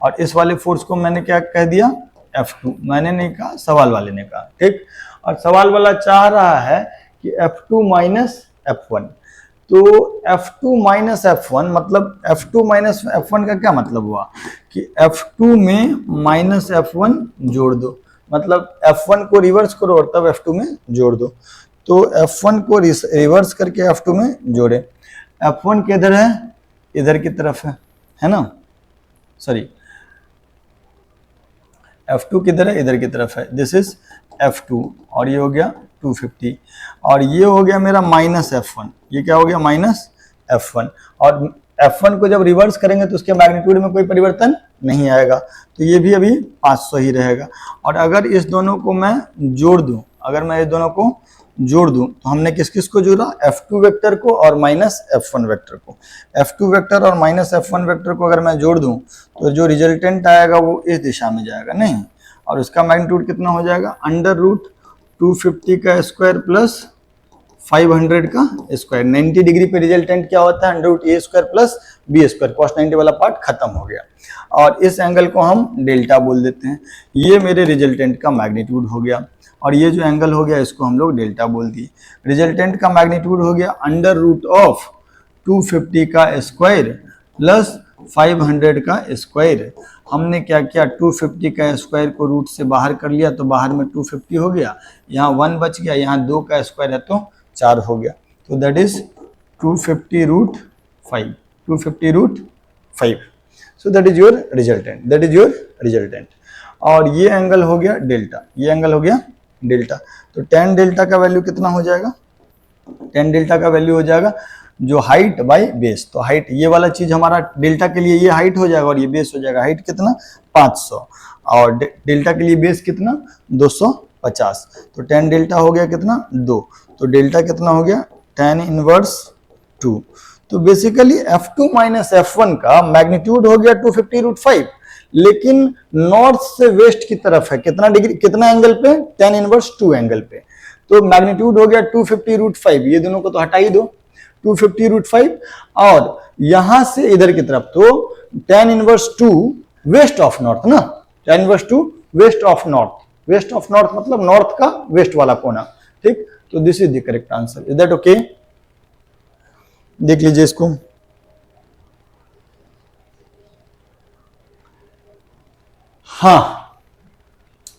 Speaker 1: और इस वाले फोर्स को मैंने क्या कह दिया? F2। मैंने नहीं कहा, सवाल वाले ने कहा, ठीक। और सवाल वाला चाह रहा है कि F2 माइनस F1, तो F2 माइनस F1 मतलब F2 माइनस F1 का क्या मतलब हुआ कि F2 में माइनस F1 जोड़ दो, मतलब F1 को रिवर्स करो और तब F2 में जोड़ दो। तो F1 को रिवर्स करके F2 में जोड़े। F1 किधर है? इधर की तरफ है ना, सॉरी, F2 किधर है? इधर की तरफ है। दिस इज F2 और ये हो गया 250 और ये हो गया मेरा माइनस F1। ये क्या हो गया? Minus F1। और F1 को जब रिवर्स करेंगे तो उसके मैग्नीट्यूड में कोई परिवर्तन नहीं आएगा, तो ये भी अभी 500 ही रहेगा। और अगर इस दोनों को मैं जोड़ दूं, अगर मैं इस दोनों को जोड़ दूं तो हमने किस किस को जोड़ा? F2 वेक्टर को और माइनस F1 वेक्टर को। F2 वेक्टर और माइनस F1 वेक्टर को अगर मैं जोड़ दूं तो जो रिजल्टेंट आएगा वो इस दिशा में जाएगा, नहीं, और उसका मैग्नीट्यूड कितना हो जाएगा? अंडर रूट 250 का स्क्वायर प्लस 500 का स्क्वायर। 90 डिग्री पे रिजल्टेंट क्या होता है? अंडर रूट ए square plus B square. Cos 90 वाला पार्ट खत्म हो गया और इस एंगल को हम डेल्टा बोल देते हैं। ये मेरे रिजल्टेंट का मैग्नीट्यूड हो गया और ये जो एंगल हो गया इसको हम लोग डेल्टा बोल दिए। रिजल्टेंट का मैग्नीट्यूड हो गया अंडर रूट ऑफ 250 का स्क्वायर प्लस 500 का स्क्वायर। हमने क्या किया? 250 का स्क्वायर को रूट से बाहर कर लिया तो बाहर में 250 हो गया, यहाँ 1 बच गया, यहाँ 2 का स्क्वायर है तो 4 हो गया, तो that is 250 root 5, 250 root 5। So that is your resultant, that is your resultant. और ये एंगल हो गया डेल्टा, ये एंगल हो गया डेल्टा। तो tan डेल्टा का वैल्यू कितना हो जाएगा? tan डेल्टा का वैल्यू हो जाएगा जो हाइट बाय बेस। तो हाइट ये वाला चीज हमारा डेल्टा के लिए ये हाइट हो जाएगा और ये बेस हो जाएगा। हाइट कितना? 500 और डेल्टा के लिए बेस कितना? 250। तो tan डेल्टा हो गया कितना? 2। तो डेल्टा कितना हो गया? tan inverse 2। तो बेसिकली F2 माइनस F1 का मैग्नीट्यूड हो गया 250 रूट 5, लेकिन नॉर्थ से वेस्ट की तरफ है, कितना डिग्री, कितना एंगल पे? tan इनवर्स 2 एंगल पे। तो मैग्नीट्यूड हो गया 250 रूट 5। ये दोनों को तो हटा ही दो, 250 रूट 5 और यहां से इधर की तरफ तो tan inverse 2 west of north ना, tan inverse 2 west of north. West of north मतलब नॉर्थ का वेस्ट वाला कोना, ठीक। तो this is the correct answer. Is that okay? देख लीजिए इसको। हाँ,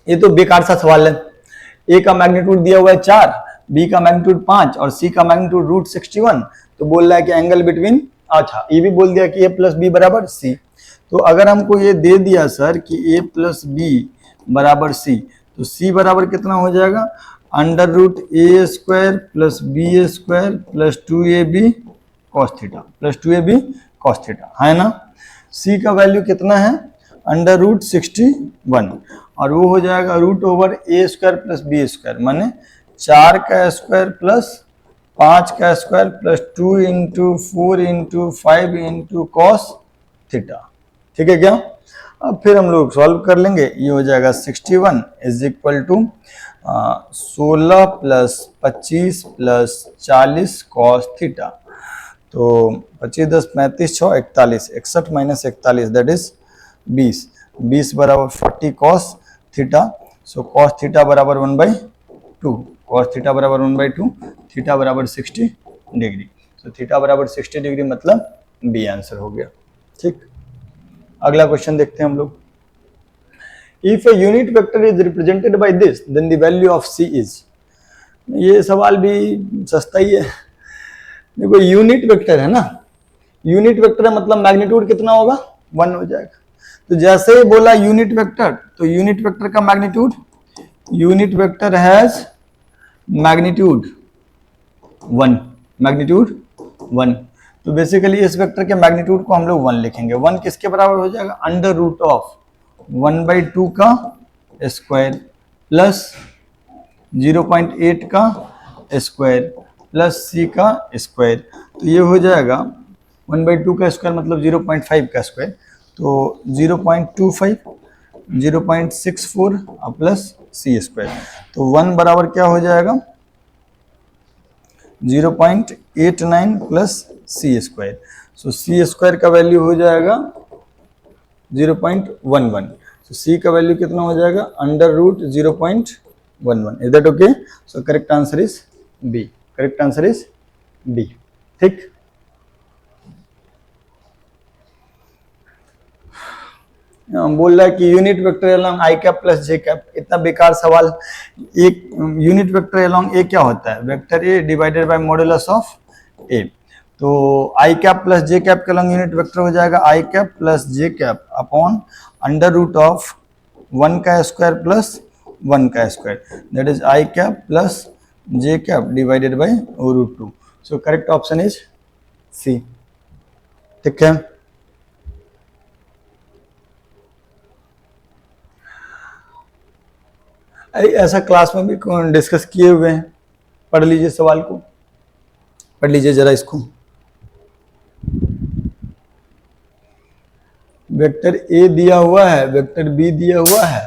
Speaker 1: ये तो बेकार सा सवाल है। ए का मैग्नीट्यूड दिया हुआ है 4, बी का मैग्नीट्यूड 5 और सी का मैग्नीट्यूड रूट 61। तो बोल रहा है कि एंगल बिटवीन अच्छा ये भी बोल दिया कि a प्लस बी बराबर सी। तो अगर हमको ये दे दिया सर कि a प्लस बी बराबर सी, तो c बराबर कितना हो जाएगा, अंडर रूट ए square plus B square plus 2ab cos theta plus 2ab cos theta, है ना। c का वैल्यू कितना है, अंडर रूट 61, और वो हो जाएगा रूट ओवर ए स्क्वायर प्लस बी स्क्वायर, माने 4 का स्क्वायर प्लस 5 का square plus 2 into 4 into 5 into cos theta. ठीक है क्या। अब फिर हम लोग सॉल्व कर लेंगे, ये हो जाएगा 61 is equal to 16 plus 25 plus 40 cos theta. तो 25 10 35 6 41, 61 माइनस 41 दैट इज 20, 20 बराबर 40 cos theta. So cos theta बराबर 1/2, कॉस थीटा बराबर 1/2, थीटा बराबर 60 डिग्री। तो थीटा बराबर 60 डिग्री मतलब बी आंसर हो गया। ठीक, अगला क्वेश्चन देखते हैं हम लोग। If a unit vector is represented by this then the value of C is. ये सवाल भी सस्ता ही है। देखो यूनिट वेक्टर है ना, यूनिट वेक्टर है मतलब मैग्नीट्यूड कितना होगा, 1 हो जाएगा। तो जैसे ही बोला यूनिट वेक्टर, तो यूनिट वेक्टर का magnitude, unit vector has magnitude 1, magnitude 1। तो बेसिकली इस वेक्टर के मैग्नीट्यूड को हम लोग 1 लिखेंगे। 1 किसके बराबर हो जाएगा, अंडर रूट ऑफ 1/2 का स्क्वायर प्लस 0.8 का स्क्वायर प्लस सी का स्क्वायर। तो ये हो जाएगा 1/2 का स्क्वायर मतलब 0.5 का स्क्वायर, तो 0.25, 0.64 प्लस सी स्क्वायर। तो 1 बराबर क्या हो जाएगा, 0.89 प्लस सी स्क्वायर। सो सी स्क्वायर का वैल्यू हो जाएगा 0.11। तो सी का वैल्यू कितना हो जाएगा, under root 0.11। Is that okay. So correct answer is B, correct answer is B. ठीक, बोल रहा है कि unit vector along i cap plus j cap. इतना बेकार सवाल। एक यूनिट वेक्टर अलोंग ए क्या होता है, vector a divided by modulus of a. तो i cap plus j cap के अलोंग यूनिट वेक्टर हो जाएगा i cap plus j cap upon under root of 1 का स्क्वायर प्लस 1 का square, that is i cap plus j cap divided by root 2। So correct option is C. ठीक है, ऐसा class में भी discuss किए हुए हैं। पढ़ लीजिए सवाल को, पढ़ लीजिए जरा इसको। वेक्टर ए दिया हुआ है, वेक्टर बी दिया हुआ है,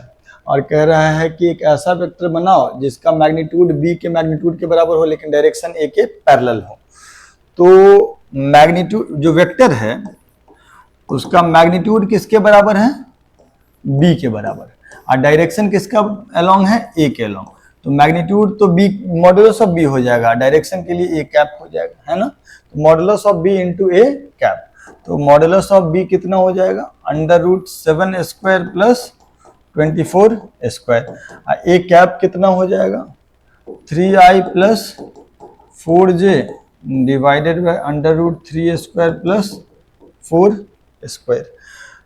Speaker 1: और कह रहा है कि एक ऐसा वेक्टर बनाओ जिसका मैग्नीट्यूड बी के मैग्नीट्यूड के बराबर हो लेकिन डायरेक्शन ए के पैरेलल हो। तो मैग्नीट्यूड जो वेक्टर है उसका मैग्नीट्यूड किसके बराबर है, बी के बराबर, और डायरेक्शन किसका अलोंग है, ए के अलोंग। तो मैग्नीट्यूड तो बी मॉडुलस ऑफ बी हो जाएगा, डायरेक्शन के लिए ए कैप हो जाएगा, है ना। तो modulus of b into a cap. तो मॉडुलस ऑफ बी कितना हो जाएगा, under root 7 square plus 24 square. A cap कितना हो जाएगा, 3i plus 4j divided by under root 3 square plus 4 square.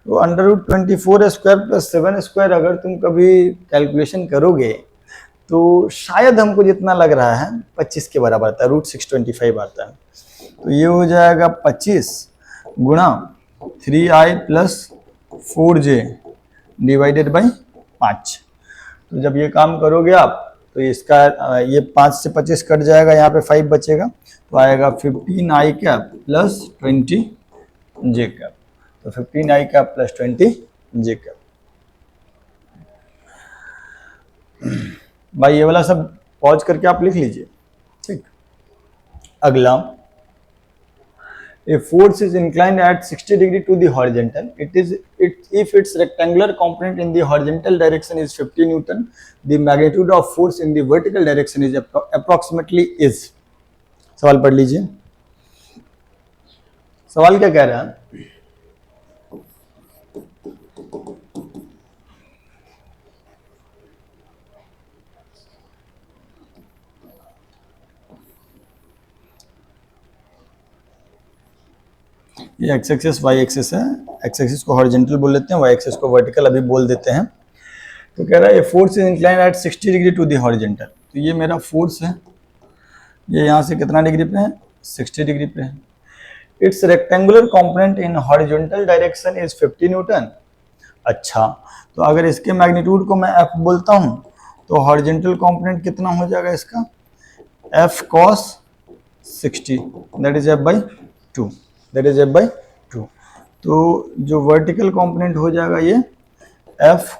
Speaker 1: तो under root 24 square plus 7 square अगर तुम कभी कैलकुलेशन करोगे तो शायद हमको जितना लग रहा है 25 के बराबर आता है, रूट 625 आता है। तो ये हो जाएगा 25 गुणा 3i plus 4j divided by 5। तो जब ये काम करोगे आप तो इसका ये 5 से 25 कट जाएगा, यहाँ पे 5 बचेगा, तो आएगा 15i कैप प्लस 20 जे कैप। तो 15i कैप प्लस 20 जे कैप। भाई ये वाला सब पॉज करके आप लिख लीजिए। ठीक, अगला, a force is inclined at 60 degree to the horizontal. If its rectangular component in the horizontal direction is 50 Newton, the magnitude of force in the vertical direction is approximately is। सवाल पढ़ लीजिए। सवाल क्या कह रहा है, ये एक्स एक्सिस वाई एक्सिस है, एक्स एक्सिस को हॉरिजॉन्टल बोल लेते हैं, वाई एक्सिस को वर्टिकल अभी बोल देते हैं। तो कह रहा है ये force is inclined at 60 degree to the horizontal. तो ये मेरा फोर्स है, ये यहाँ से कितना डिग्री पे है, 60 डिग्री पे है। It's rectangular component in horizontal direction is 50 Newton. अच्छा, तो अगर इसके मैग्नीट्यूड को मैं एफ बोलता हूँ तो हॉरिजॉन्टल कंपोनेंट कितना हो जाएगा इसका, F cos 60, that is F by 2, that is F by 2। तो जो वर्टिकल कंपोनेंट हो जाएगा ये एफ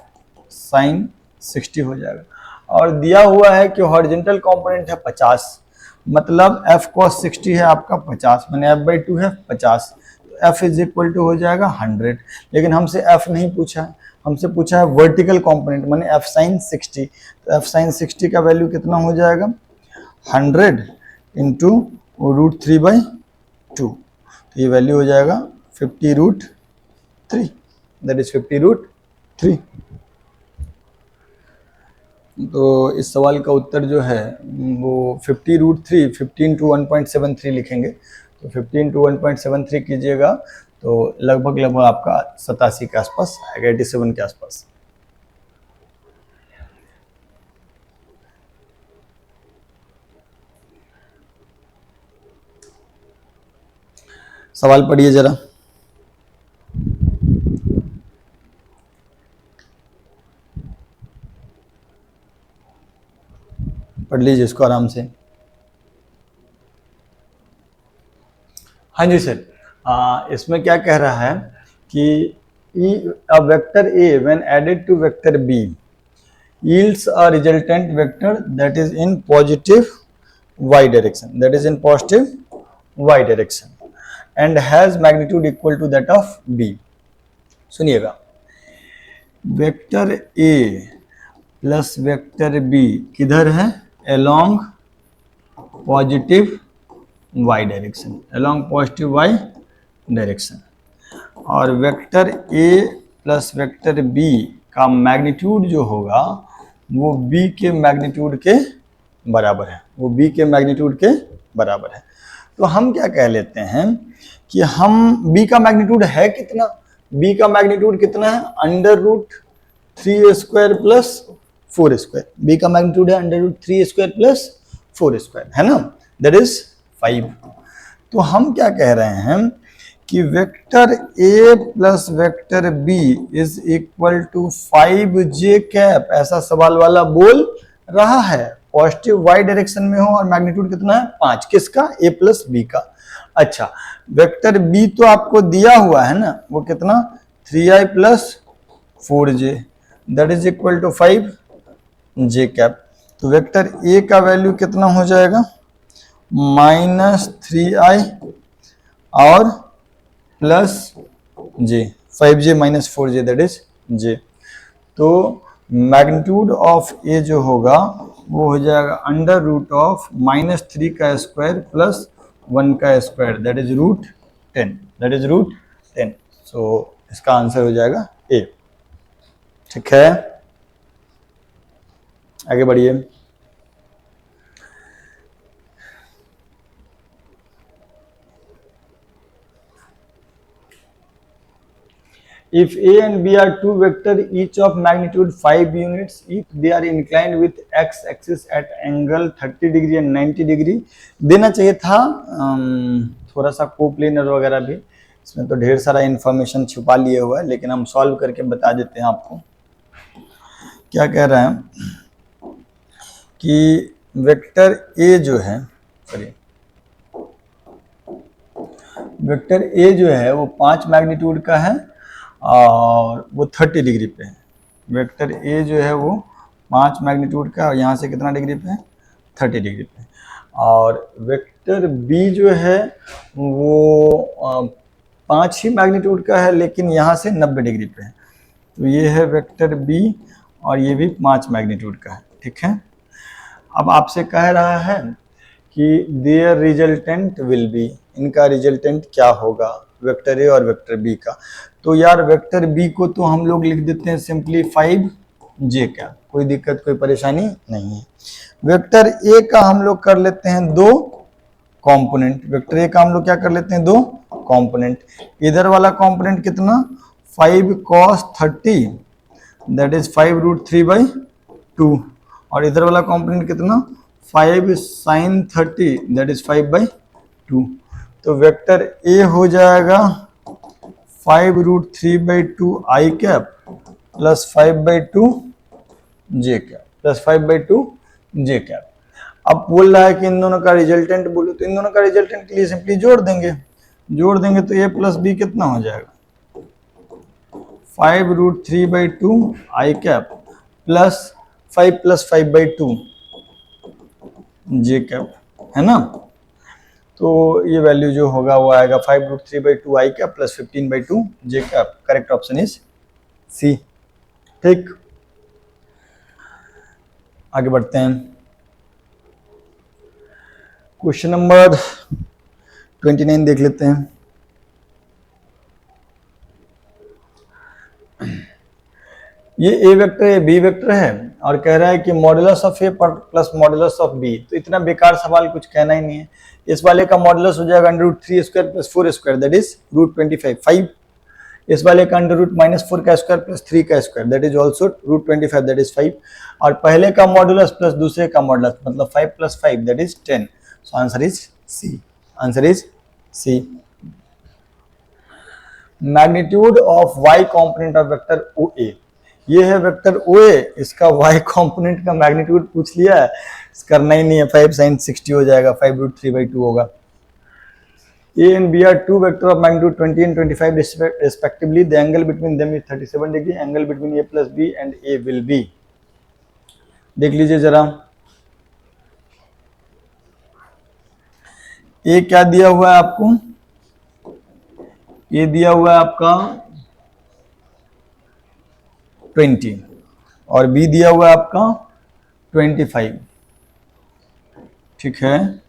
Speaker 1: साइन 60 हो जाएगा। और दिया हुआ है कि हॉरिजॉन्टल कंपोनेंट है 50, मतलब एफ कॉस 60 है आपका 50, मैंने एफ बाई 2 है 50, तो एफ इज इक्वल टू हो जाएगा 100। लेकिन हमसे एफ नहीं पूछा है, हमसे पूछा है वर्टिकल कंपोनेंट मैंने एफ साइन 60। तो एफ साइन 60 का वैल्यू कितना हो जाएगा, 100 इंटू √3/2। तो ये वैल्यू हो जाएगा 50√3, दैट इज 50√3। तो इस सवाल का उत्तर जो है वो 50√3, 15 × 1.73 लिखेंगे। तो 15 × 1.73 कीजिएगा तो लगभग आपका 87 के आसपास आएगा, 87 के आसपास। सवाल पढ़िए जरा, पढ़ लीजिए इसको आराम से। हाँ जी सर, इसमें क्या कह रहा है कि a vector A when added to vector B yields a resultant vector that is in positive y direction, that is in positive y direction and has magnitude equal to that of B। सुनिएगा, vector A plus vector B किधर है, along positive y direction, along positive y direction. और vector A plus vector B का magnitude जो होगा वो B के magnitude के बराबर है, वो B के मैग्नीट्यूड के बराबर है। तो हम क्या कह लेते हैं कि हम B का मैग्नीट्यूड है कितना, B का मैग्नीट्यूड कितना है, √3² प्लस 4²। B का मैग्नीट्यूड है √3² प्लस 4², है ना, दैट इज 5। तो हम क्या कह रहे हैं कि vector A plus vector B is equal to 5j cap, ऐसा सवाल वाला बोल रहा है। पॉजिटिव y डायरेक्शन में हो और मैग्नीट्यूड कितना है 5, किसका, A प्लस B का। अच्छा, वेक्टर B तो आपको दिया हुआ है ना, वो कितना 3i plus 4j, that is equal to 5j cap. तो वेक्टर A का वैल्यू कितना हो जाएगा, -3i और plus j, 5j minus 4j that is j। तो मैग्नीट्यूड ऑफ A जो होगा वो हो जाएगा √-3 का स्क्वायर प्लस 1 का square, that is √10, that is √10। सो इसका आंसर हो जाएगा A। ठीक है, आगे बढ़िए। If A and B are two vectors each of magnitude 5 units, if they are inclined with x axis at angle 30 degree and 90 degree, देना चाहिए था थोड़ा सा कोप्लेनर वगैरह भी, इसमें तो ढेर सारा इंफॉर्मेशन छुपा लिए हुआ है, लेकिन हम सॉल्व करके बता देते हैं आपको। क्या कह रहे हैं कि वेक्टर A जो है, सॉरी वेक्टर A जो है वो 5 मैग्नीट्यूड का है और वो 30 डिग्री पे है। वेक्टर A जो है वो 5 मैग्नीट्यूड का और यहाँ से कितना डिग्री पे है, 30 डिग्री पे। और वेक्टर B जो है वो 5 ही मैग्नीट्यूड का है लेकिन यहाँ से 90 डिग्री पे है। तो ये है वेक्टर B और ये भी 5 मैग्नीट्यूड का है। ठीक है, अब आपसे कह रहा है कि देयर रिजल्टेंट विल बी, इनका रिजल्टेंट क्या होगा, वेक्टर A और वेक्टर B का। तो यार वेक्टर B को तो हम लोग लिख देते हैं सिंपली 5j कैप, कोई दिक्कत कोई परेशानी नहीं है। वेक्टर A का हम लोग कर लेते हैं 2 कंपोनेंट, वेक्टर A का हम लोग क्या कर लेते हैं 2 कंपोनेंट, इधर वाला कंपोनेंट कितना 5 cos 30 दैट इज 5√3/2 और इधर वाला कंपोनेंट कितना 5 sin 30 दैट इज 5/2। तो वेक्टर ए हो जाएगा 5√3/2 i cap plus 5/2 J cap plus 5/2 J cap. अब बोल रहा है कि इन दोनों का रिजल्टेंट बोलो, तो इन दोनों का रिजल्टेंट के लिए सिंपली जोड़ देंगे तो a प्लस बी कितना हो जाएगा 5√3/2 i cap plus 5 + 5/2 J cap, है ना। तो ये वैल्यू जो होगा वो आएगा 5√3/2 i cap plus 15/2 j cap. Correct option is C. ठीक, आगे बढ़ते हैं। क्वेश्चन नंबर 29 देख लेते हैं। ये ए वेक्टर है, बी वेक्टर है और कह रहा है कि modulus of A plus modulus of B. तो इतना बेकार सवाल कुछ कहना ही नहीं है। इस वाले का मॉडुलस हो जाएगा √3² + 4² दैट इज √25 5। इस वाले का √-4 का स्क्वायर प्लस 3 का square that is also √25 that is 5। और पहले का मॉडुलस प्लस दूसरे का मॉडुलस मतलब 5 + 5 that is 10। So answer is C. Answer is C. Magnitude of y component of vector OA। ये है वेक्टर OA, इसका y कंपोनेंट का मैग्नीट्यूड पूछ लिया है, करना ही नहीं है। 5 sin 60 हो जाएगा, 5√3/2 होगा। A and B are two vectors of magnitude 20 and 25 respectively. The angle between them is 37 degree. Angle between A plus B and A will be। देख लीजिए जरा, A क्या दिया हुआ है आपको, A दिया हुआ है आपका 20 और B दिया हुआ है आपका 25। ठीक है,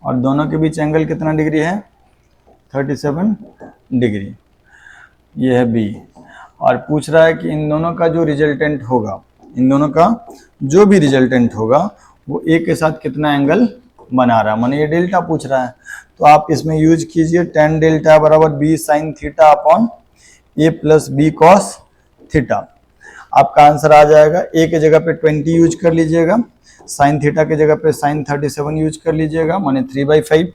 Speaker 1: और दोनों के बीच एंगल कितना डिग्री है 37 डिग्री। ये है बी और पूछ रहा है कि इन दोनों का जो रिजल्टेंट होगा, इन दोनों का जो भी रिजल्टेंट होगा वो ए के साथ कितना एंगल बना रहा है, माने ये डेल्टा पूछ रहा है। तो आप इसमें यूज कीजिए tan डेल्टा बराबर बी साइन थीटा अपॉन ए प्लस बी कॉस थीटा। आपका आंसर आ जाएगा। ए के जगह पे 20 यूज कर लीजिएगा, साइन थीटा के जगह पे साइन 37 यूज कर लीजिएगा माने 3/5।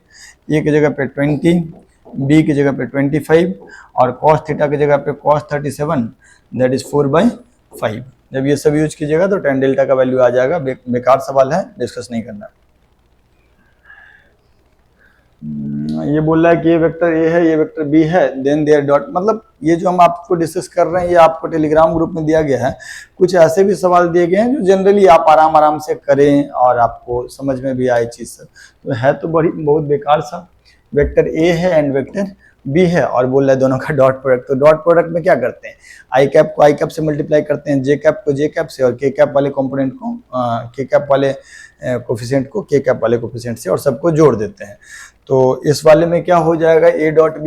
Speaker 1: ए की जगह पे 20, बी की जगह पे 25 और कॉस थीटा की जगह पे कॉस 37 दैट इज 4/5। जब ये सब यूज कीजिएगा तो tan डेल्टा का वैल्यू आ जाएगा। बेकार सवाल है, डिस्कस नहीं करना। ये बोल रहा है कि ये वेक्टर ए है, ये वेक्टर बी है, देन देयर डॉट। मतलब ये जो हम आपको डिस्कस कर रहे हैं ये आपको टेलीग्राम ग्रुप में दिया गया है। कुछ ऐसे भी सवाल दिए गए हैं जो जनरली आप आराम से करें और आपको समझ में भी आए चीज सब। तो है तो बहुत बेकार सा। वेक्टर ए है एंड वेक्टर बी है और बोल रहा है दोनों का डॉट प्रोडक्ट। तो डॉट प्रोडक्ट में क्या करते हैं, आई कैप को आई कैप से मल्टीप्लाई करते हैं, जे कैप को जे कैप से और के कैप वाले कंपोनेंट को के कैप वाले कोफिशिएंट को के कैप वाले कोफिशिएंट से और सबको जोड़ देते हैं। तो इस वाले में क्या हो जाएगा, ए डॉट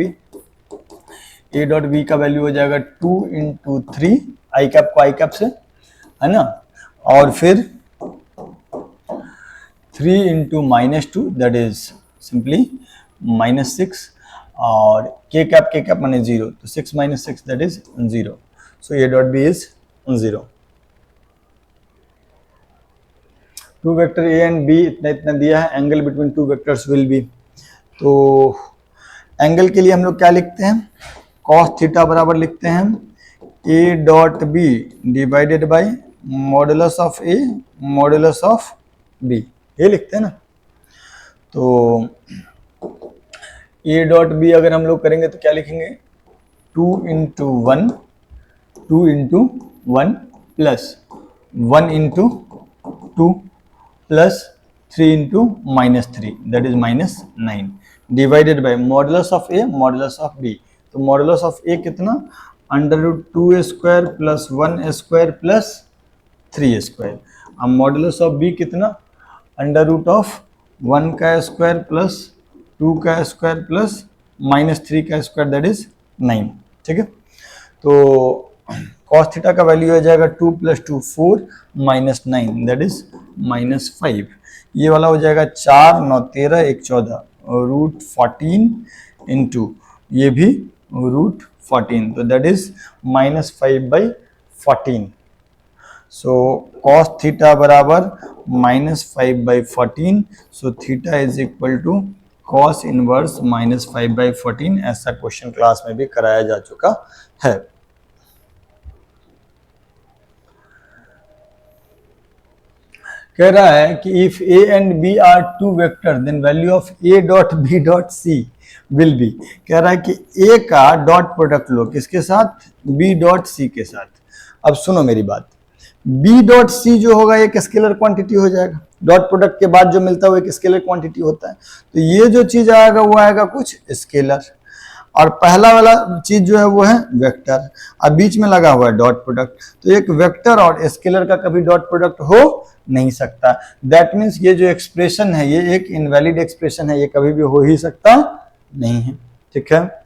Speaker 1: बी का वैल्यू हो जाएगा 2 × 3 आई कैप को आई कैप से, है ना, और फिर 3 × -2 दैट इज सिंपली -6 और के कैप माने 0 तो 6 - 6 that is 0। So A dot B is 0। Two vector A and B इतना दिया है। Angle between two vectors will be. तो एंगल के लिए हम लोग क्या लिखते हैं, कॉस थीटा बराबर लिखते हैं A dot B divided by modulus of A modulus of B, ये लिखते हैं ना। तो ए डॉट बी अगर हम लोग करेंगे तो क्या लिखेंगे 2 × 1 plus 1 × 2 plus 3 × -3 that is -9 divided by modulus of A modulus of B. तो मॉडुलस ऑफ ए कितना √2² प्लस 1² प्लस 3²। अब मॉडुलस ऑफ बी कितना √1² प्लस 2² प्लस -3² दैट इज 9। ठीक है, तो cos थीटा का वैल्यू आ जाएगा 2 + 2 4 -9 दैट इज -5। ये वाला हो जाएगा 4 9 13 1 14 √14 इंटू ये भी √14, तो that is -5/14। So cos theta बराबर -5/14, so theta is equal to cos inverse -5/14। ऐसा क्वेश्चन क्लास में भी कराया जा चुका है। कह रहा है कि if a and b are two vector then value of a dot b dot c will be. कह रहा है कि a का डॉट प्रोडक्ट लो किसके साथ, b डॉट c के साथ। अब सुनो मेरी बात, b डॉट c जो होगा एक स्केलर क्वांटिटी हो जाएगा, डॉट प्रोडक्ट के बाद जो मिलता है वो एक स्केलर क्वांटिटी होता है, तो ये जो चीज आएगा वो आएगा कुछ स्केलर, और पहला वाला चीज जो है वो है वेक्टर, अब बीच में लगा हुआ है डॉट प्रोडक्ट, तो एक वेक्टर और स्केलर का कभी डॉट प्रोडक्ट हो नहीं सकता। दैट मीन्स ये जो एक्सप्रेशन है ये एक इनवैलिड एक्सप्रेशन है, ये कभी भी हो ही सकता नहीं है। ठीक है,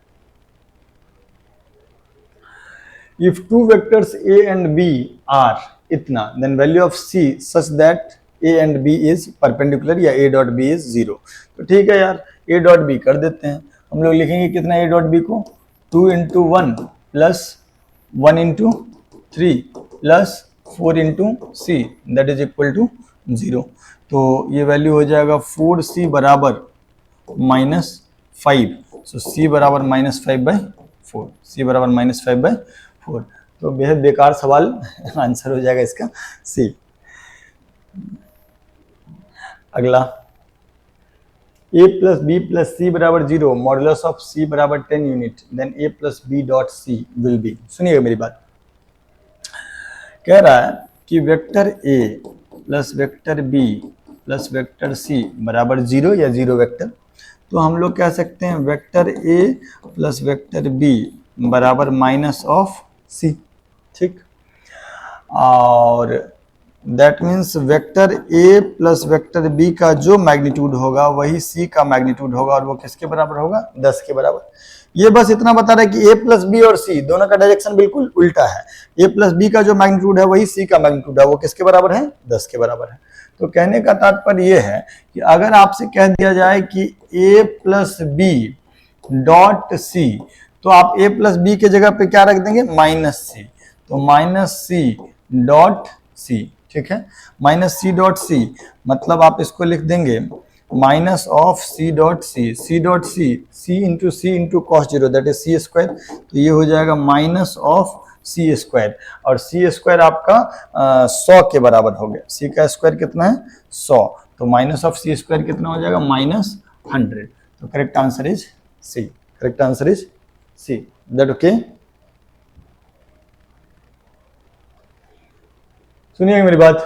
Speaker 1: if two vectors a and b are इतना then value of c such that a and b is perpendicular या a डॉट b इज 0। तो ठीक है यार, a डॉट b कर देते हैं, हम लोग लिखेंगे कितना a डॉट b को 2 into 1 plus 1 into 3 plus 4 into C that is equal to 0। तो ये वैल्यू हो जाएगा 4c बराबर -5, सो c बराबर -5/4, c बराबर -5/4। तो बेहद बेकार सवाल आंसर हो जाएगा इसका सी। अगला a plus B plus C बराबर 0, मॉडुलस ऑफ c बराबर 10 unit, then a plus B dot C will be. सुनिएगा मेरी बात, कह रहा है कि vector a plus vector b plus vector c बराबर 0 या 0 वेक्टर, तो हम लोग कह सकते हैं vector a plus vector b बराबर माइनस ऑफ c। ठीक, और that means vector a plus vector b का जो मैग्नीट्यूड होगा वही c का मैग्नीट्यूड होगा, और वो किसके बराबर होगा, 10 के बराबर। ये बस इतना बता रहा है कि a प्लस बी और c दोनों का डायरेक्शन बिल्कुल उल्टा है, a प्लस बी का जो मैग्नीट्यूड है वही c का मैग्नीट्यूड है, वो किसके बराबर है, 10 के बराबर है। तो कहने का तात्पर्य ये है कि अगर आपसे कह दिया जाए कि a plus B dot c, तो आप a प्लस बी के जगह पे क्या रख देंगे, -c, तो -c डॉट c। ठीक है, -c डॉट c मतलब आप इसको लिख देंगे minus of c dot c into c into cos 0 that is c square, तो ये हो जाएगा माइनस ऑफ c स्क्वायर, और c स्क्वायर आपका 100 के बराबर हो गया, c का स्क्वायर कितना है 100, तो माइनस ऑफ c स्क्वायर कितना हो जाएगा -100। तो correct answer is c, correct answer is c, that okay. सुनिए मेरी बात,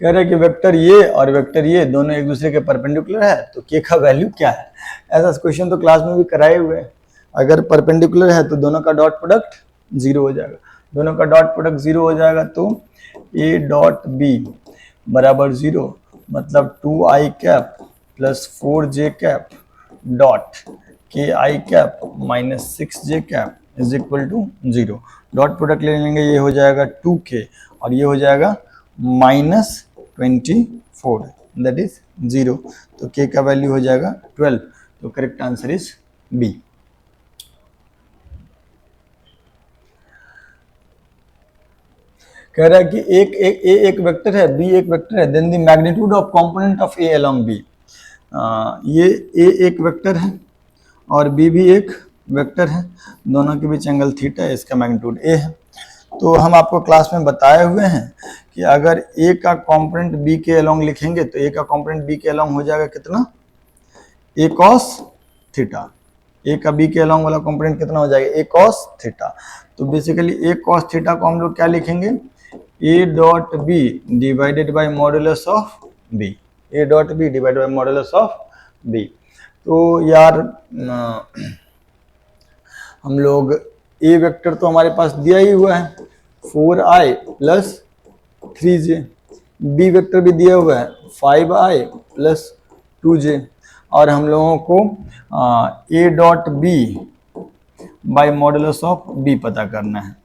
Speaker 1: कह रहे हैं कि वेक्टर ये और वेक्टर ये दोनों एक दूसरे के परपेंडिकुलर है, तो के का वैल्यू क्या है। ऐसा क्वेश्चन तो क्लास में भी कराए हुए हैं, अगर परपेंडिकुलर है तो दोनों का डॉट प्रोडक्ट 0 हो जाएगा, दोनों का डॉट प्रोडक्ट 0 हो जाएगा, तो a डॉट बी बराबर 0 मतलब 2i cap plus 4j cap dot के i cap minus 6j cap is equal to 0। Dot product ले लेंगे, ये हो जाएगा 2k और ये हो जाएगा -24 दैट इज 0, तो k का वैल्यू हो जाएगा 12, तो करेक्ट आंसर इज बी। कह रहा है कि एक वेक्टर है, बी एक वेक्टर है, then the magnitude of component of A along B. ये ए एक वेक्टर है और बी भी एक वेक्टर है, दोनों के बीच एंगल थीटा है, इसका मैग्नीट्यूड ए है। तो हम आपको क्लास में बताए हुए हैं कि अगर ए का कंपोनेंट बी के अलोंग लिखेंगे तो ए का कंपोनेंट बी के अलोंग हो जाएगा कितना, ए कॉस थीटा, ए का बी के अलोंग वाला कंपोनेंट कितना हो जाएगा, ए कॉस थीटा। तो बेसिकली ए कॉस थीटा को हम लोग क्या लिखेंगे, A dot B divided by modulus of B, A dot B divided by modulus of B. तो यार हम लोग ए वेक्टर तो हमारे पास दिया ही हुआ है 4i plus 3j, B vector भी दिया हुआ है 5i प्लस 2j, और हम लोगों को A dot B by modulus of B पता करना है।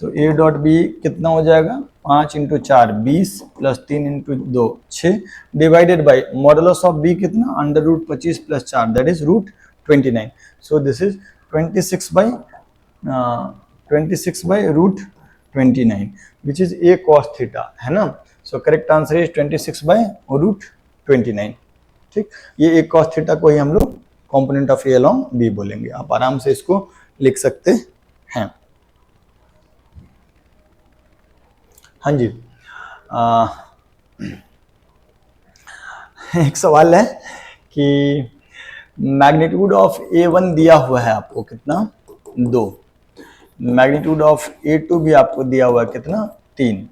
Speaker 1: तो ए डॉट बी कितना हो जाएगा, 5 into 4 20 plus 3 into 2 6 divided by modulus of b कितना, under root 25 plus 4 that is root 29. So this is 26 by root 29 which is a cos theta, है ना. So correct answer is 26 by root 29. ठीक, ये ए cos theta को ही हम लोग component of A along B बोलेंगे. आप आराम से इसको लिख सकते हैं. हाँ जी, एक सवाल है कि मैग्नीट्यूड ऑफ A1 दिया हुआ है आपको कितना, 2. मैग्नीट्यूड ऑफ A2 भी आपको दिया हुआ है कितना, 3.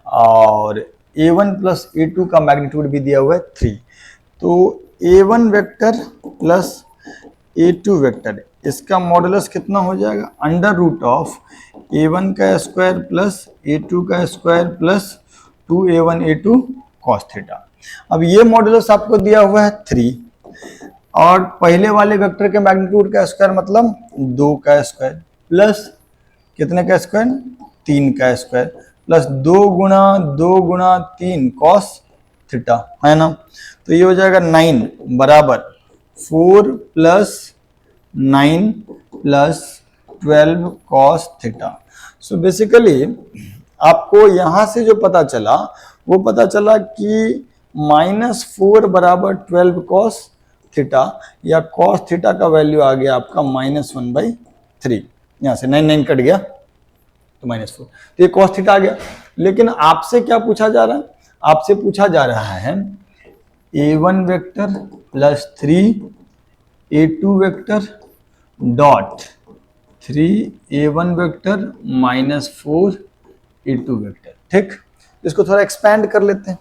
Speaker 1: और A1 प्लस A2 का मैग्नीट्यूड भी दिया हुआ है 3. तो A1 vector plus A2 vector, इसका मॉडुलस कितना हो जाएगा, अंडर रूट ऑफ A1 का स्क्वायर प्लस A2 का square plus 2A1 A2 cos theta. अब ये मॉडुलस आपको दिया हुआ है 3 और पहले वाले वेक्टर के मैग्नीट्यूड का स्क्वायर मतलब 2 का स्क्वायर प्लस कितने का स्क्वायर, 3 का स्क्वायर प्लस 2 गुणा 3 cos थीटा, है ना. तो ये हो जाएगा 9 बराबर 4 plus 9 plus 12 cos theta. So basically आपको यहां से जो पता चला वो पता चला कि -4 बराबर 12 cos थीटा या cos थीटा का वैल्यू आ गया आपका -1/3. यहां से 9 कट गया तो -4, तो ये cos थीटा आ गया. लेकिन आपसे क्या पूछा जा रहा है, आपसे पूछा जा रहा है A1 vector plus 3 A2 vector dot 3A1 vector -4 A2 vector. ठीक, इसको थोड़ा एक्सपैंड कर लेते हैं.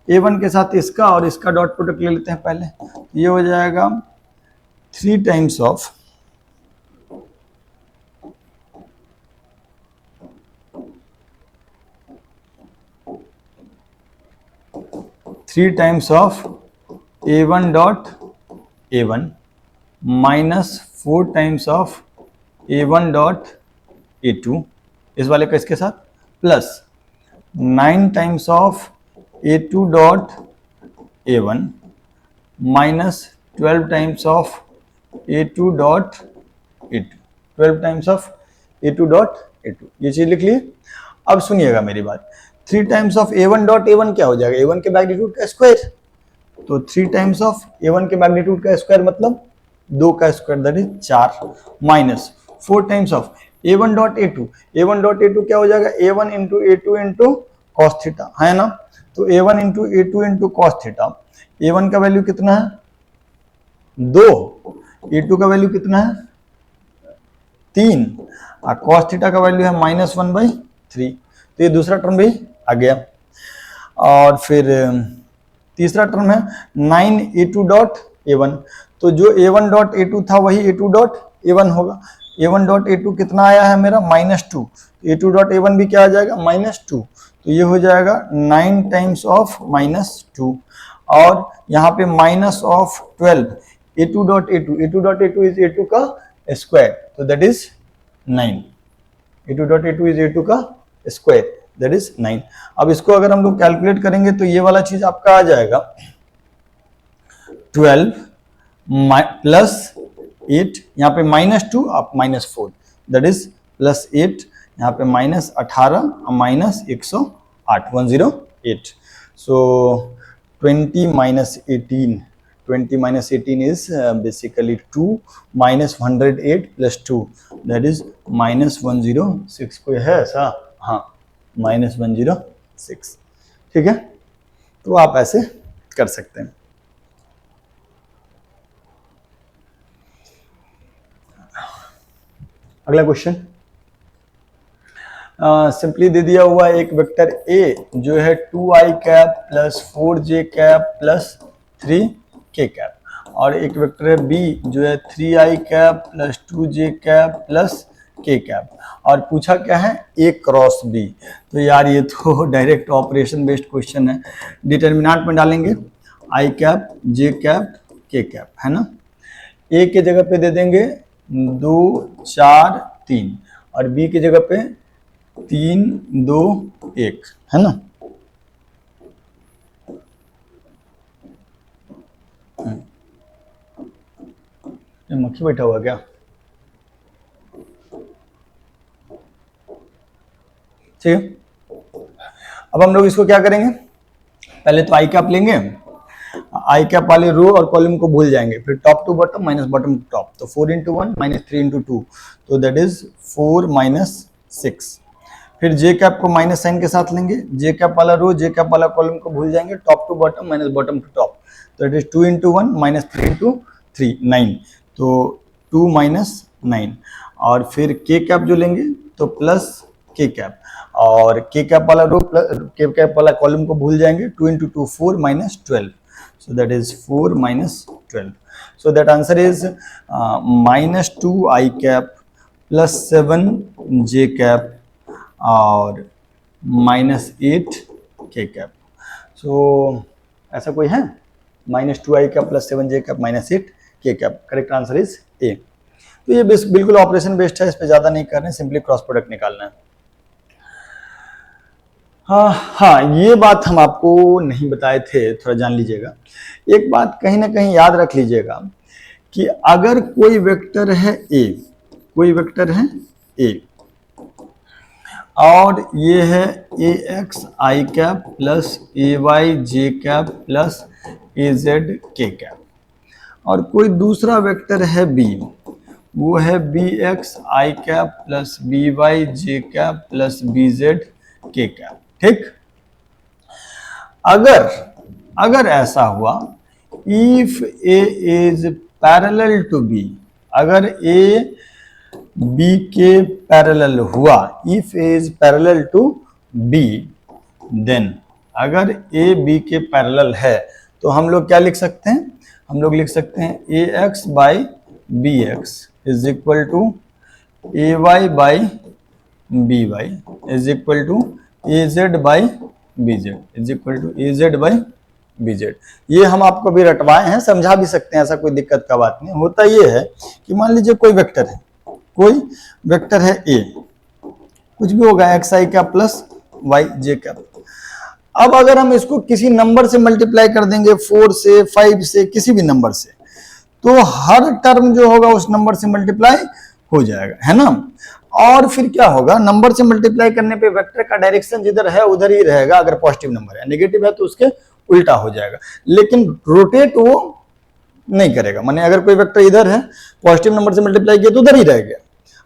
Speaker 1: A1 के साथ इसका और इसका डॉट प्रोडक्ट ले लेते हैं पहले. ये हो जाएगा 3 times of A1 dot A1 minus 4 times of A1 dot A2 इस वाले का इसके साथ plus 9 times of A2 dot A1 minus 12 times of A2 dot A2, 12 times of A2 dot A2. ये चीज लिख लिए. अब सुनिएगा मेरी बात, 3 times of A1 dot A1 क्या हो जाएगा, A1 के मैग्नीट्यूड का स्क्वायर. तो 3 टाइम्स ऑफ A1 के मैग्नीट्यूड का स्क्वायर मतलब 2 का square that is 4 minus 4 times of A1 dot A2. A1 dot A2 क्या हो जाएगा, A1 into A2 into cos theta, है ना. तो A1 into A2 into cos theta. A1 का वैल्यू कितना है 2, A2 का वैल्यू कितना है 3 और कॉस थीटा का वैल्यू है -1/3. तो ये दूसरा टर्म भी आ गया. और फिर तीसरा टर्म है 9A2 डॉट A1. तो जो A1 डॉट A2 था वही A2 डॉट A1 होगा. A1 डॉट A2 कितना आया है मेरा -2. A2 डॉट A1 भी क्या आ जाएगा -2. तो ये हो जाएगा 9 टाइम्स ऑफ -2 और यहाँ पे minus of 12 A2 dot A2. A2 dot A2 is A2 का स्क्वायर तो that is 9. A2 dot A2 is A2 का स्क्वायर दैट इज 9. अब इसको अगर हम लोग कैलकुलेट करेंगे तो ये वाला चीज आपका आ जाएगा 12 प्लस 8, यहाँ पे -2 आप -4 दैट इज +8, यहाँ पे -18 -108 108. सो 20 minus 18 is basically 2 minus 108 plus 2 that is -106. कोई है ऐसा, हाँ -106. ठीक है, तो आप ऐसे कर सकते हैं. अगला क्वेश्चन सिंपली दे दिया हुआ एक वेक्टर ए जो है 2i cap plus 4j cap plus 3k cap और एक वेक्टर है बी जो है 3i cap plus 2j cap plus k cap और पूछा क्या है a क्रॉस b. तो यार ये तो डायरेक्ट ऑपरेशन बेस्ड क्वेश्चन है. डिटर्मिनेंट में डालेंगे i cap j cap k cap, है ना. a के जगह पे दे देंगे 2 4 3 और b की जगह पे 3 2 1, है ना। ये मक्खी बैठा हुआ क्या? ठीक है, अब हम लोग इसको क्या करेंगे, पहले तो आई कैप लेंगे, आई कैप वाले रो और कॉलम को भूल जाएंगे, फिर top to bottom minus bottom to top, तो 4 इंटू 1 माइनस 3 इंटू 2, तो दैट इज 4 माइनस 6। फिर जे कैप को माइनस साइन के साथ लेंगे, जे कैप वाला रो जे कैप वाला कॉलम को भूल जाएंगे, top to bottom minus bottom to top, तो it is 2 into 1 minus 3 into 3, 9, तो 2 माइनस 9। और फिर के कैप जो लेंगे तो प्लस के कैप, और के कैप वाला रो के कैप वाला कॉलम को भूल जाएंगे, 2 into 2 4 minus 12, so that is 4 minus 12, so that answer is minus 2 I cap plus 7 J cap और minus 8 K cap, so ऐसा कोई है, minus 2 I cap plus 7 J cap minus 8 K cap, correct answer is A। तो ये बिल्कुल operation based है, इस पे ज्यादा नहीं कर रहे हैं, सिंपली क्रॉस प्रोडक्ट निकालना है। हाँ, ये बात हम आपको नहीं बताए थे, थोड़ा जान लीजिएगा। एक बात कहीं ना कहीं याद रख लीजिएगा कि अगर कोई वेक्टर है ए, कोई वेक्टर है ए, और ये है A X I cap plus A Y J cap plus A Z K cap, और कोई दूसरा वेक्टर है बी, वो है B X I cap plus B Y J cap plus B Z K cap, ठीक। अगर ऐसा हुआ, if A is parallel to B, अगर ए बी के पैरेलल हुआ, if A is parallel to B, then अगर ए बी के parallel है तो हम लोग क्या लिख सकते हैं, हम लोग लिख सकते हैं a x by b x is equal to a y by b y is equal to a z by b z is equal to a z by b z. ये हम आपको भी रटवाए हैं, समझा भी सकते हैं, ऐसा कोई दिक्कत का बात नहीं। होता ये है कि मान लीजिए कोई वेक्टर है, कोई वेक्टर है ए, कुछ भी होगा x I cap plus Y J cap. अब अगर हम इसको किसी नंबर से मल्टीप्लाई कर देंगे, 4 से 5 से किसी भी नंबर से, तो हर टर्म जो होगा उस नंबर से मल्टीप्लाई हो जाएगा, है ना। और फिर क्या होगा, नंबर से मल्टीप्लाई करने पे वेक्टर का डायरेक्शन जिधर है उधर ही रहेगा, अगर पॉजिटिव नंबर है, नेगेटिव है तो उसके उल्टा हो जाएगा, लेकिन रोटेट वो नहीं करेगा। माने अगर कोई वेक्टर इधर है, पॉजिटिव नंबर से मल्टीप्लाई किया तो उधर ही रह गया,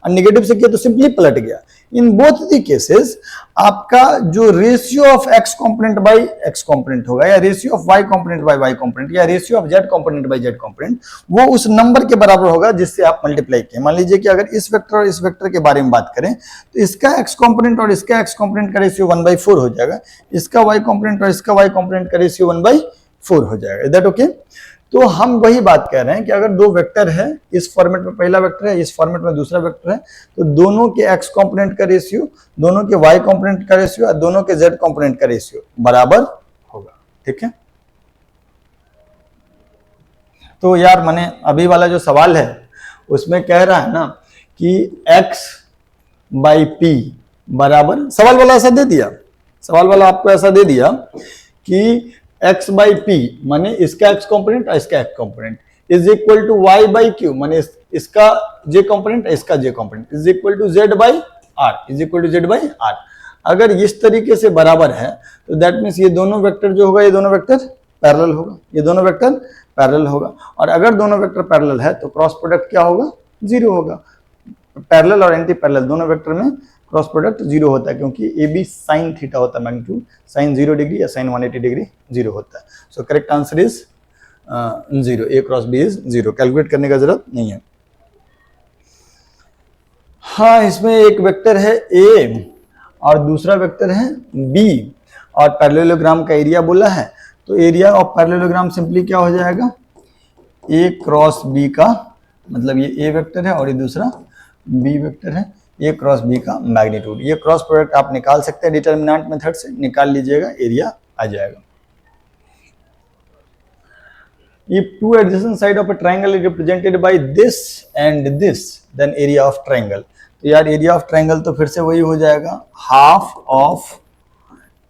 Speaker 1: और नेगेटिव से किया तो सिंपली पलट गया। इन बोथ दी केसेस आपका जो ratio of x component by x component होगा, या ratio of y component by y component, या ratio of z component by z component, वो उस नंबर के बराबर होगा जिससे आप मल्टीप्लाई किए। मान लीजिए कि अगर इस वेक्टर और इस वेक्टर के बारे में बात करें तो इसका एक्स कंपोनेंट और इसका एक्स कंपोनेंट का रेशियो 1/4 हो जाएगा, इसका वाई कंपोनेंट और इसका वाई कंपोनेंट का रेशियो 1/4 हो जाएगा। Is that okay? तो हम वही बात कह रहे हैं कि अगर दो वेक्टर है, इस फॉर्मेट में पहला वेक्टर है, इस फॉर्मेट में दूसरा वेक्टर है, तो दोनों के एक्स कंपोनेंट का रेशियो, दोनों के वाई कंपोनेंट का रेशियो और दोनों के जेड कंपोनेंट का रेशियो बराबर होगा, ठीक है। तो यार मैंने अभी वाला जो सवाल है उसमें कह रहा है ना कि x बाई पी बराबर, सवाल वाला ऐसा दे दिया, सवाल वाला आपको ऐसा दे दिया कि x बाई पी माने इसका x कंपोनेंट और इसका x component is equal to y by Q माने इसका j कंपोनेंट इसका j component is equal to z by r is equal to z by r। अगर इस तरीके से बराबर है तो दैट मीन्स ये दोनों वेक्टर जो होगा, ये दोनों वेक्टर पैरेलल होगा, ये दोनों वेक्टर पैरेलल होगा। और अगर दोनों वेक्टर पैरेलल है तो क्रॉस प्रोडक्ट क्या होगा, 0 होगा। पैरेलल और एंटी पैरेलल दोनों वेक्टर में क्रॉस प्रोडक्ट 0 होता है, क्योंकि ए बी साइन थीटा होता है, मैग्नीट्यूड साइन 0 डिग्री या साइन 180 डिग्री 0 होता है। So correct answer is 0, A cross B is 0, calculate करने का जरूरत नहीं है। हाँ, इसमें एक वेक्टर है ए और दूसरा वेक्टर है बी, और पैरेललोग्राम का एरिया बोला है, तो एरिया ऑफ पैरेललोग्राम सिंपली क्या हो जाएगा, ए क्रॉस बी का, मतलब ये ए वेक्टर है और ये दूसरा बी वेक्टर है, ए क्रॉस बी का मैग्नीट्यूड। ये क्रॉस प्रोडक्ट आप निकाल सकते हैं डिटर्मिनेंट मेथड से, निकाल लीजिएगा, एरिया आ जाएगा। If two adjacent side of a triangle is represented by this and this, then area of triangle। तो तो यार एरिया ऑफ ट्रायंगल तो फिर से वही हो जाएगा, half of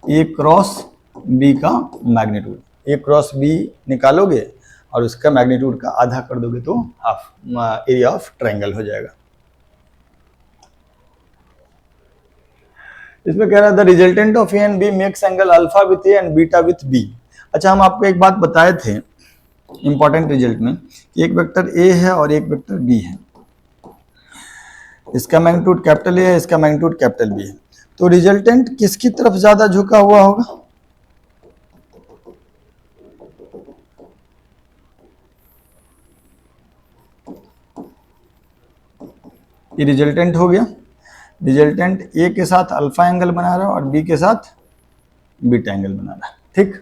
Speaker 1: A cross B का मैग्नीट्यूड। ए क्रॉस बी निकालोगे और उसका मैग्नीट्यूड का आधा कर दोगे तो हाफ एरिया ऑफ ट्रायंगल हो जाएगा। इसमें कह रहा है the resultant of A and B makes angle alpha with A and beta with B. अच्छा, हम आपको एक बात बताए थे इंपॉर्टेंट रिजल्ट में कि एक वेक्टर ए है और एक वेक्टर बी है, इसका मैग्नीट्यूड कैपिटल ए है, इसका मैग्नीट्यूड कैपिटल बी है, तो रिजल्टेंट किसकी तरफ ज्यादा झुका हुआ होगा? ये रिजल्टेंट हो गया। रिजल्टेंट ए के साथ अल्फा एंगल बना रहा है और बी के साथ बीटा एंगल बना रहा है, ठीक।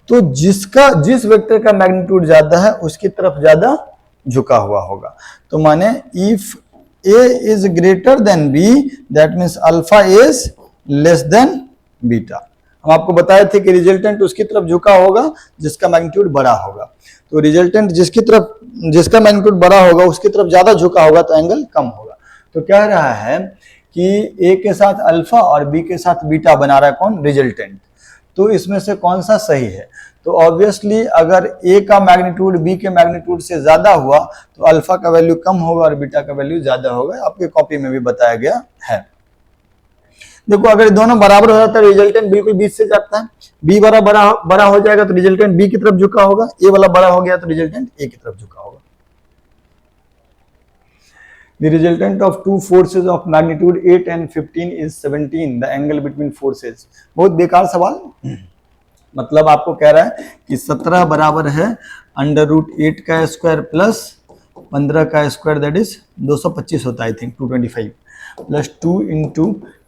Speaker 1: तो जिस वेक्टर का मैग्नीट्यूड ज्यादा है उसकी तरफ ज्यादा झुका हुआ होगा। तो माने if A is greater than B that means alpha is less than beta. हम आपको बताए थे कि रिजल्टेंट उसकी तरफ झुका होगा जिसका मैग्नीट्यूड बड़ा होगा। तो रिजल्टेंट जिसका मैग्नीट्यूड बड़ा होगा उसकी तरफ ज्यादा झुका होगा तो एंगल कम होगा। तो कह रहा है कि ए के साथ अल्फा और बी के साथ बीटा बना रहा है कौन? रिजल्टेंट। तो इसमें से कौन सा सही है? तो ऑब्वियसली अगर ए का मैग्नीट्यूड बी के मैग्नीट्यूड से ज्यादा हुआ तो अल्फा का वैल्यू कम होगा और बीटा का वैल्यू ज्यादा होगा, आपके कॉपी में भी बताया गया है। देखो अगर दोनों बराबर हो जाता है रिजल्टेंट बिल्कुल बीच से जाता है, बी बड़ा हो जाएगा तो रिजल्टेंट बी की तरफ झुका होगा, ए वाला बड़ा हो गया तो रिजल्टेंट ए की तरफ झुका होगा। The resultant of two forces of magnitude 8 and 15 is 17. The angle between forces. बहुत बेकार सवाल। मतलब आपको कह रहा है कि 17 बराबर है √8 का स्क्वायर प्लस 15 का स्क्वायर दैट इज 225 होता है, I think 225 plus 2 into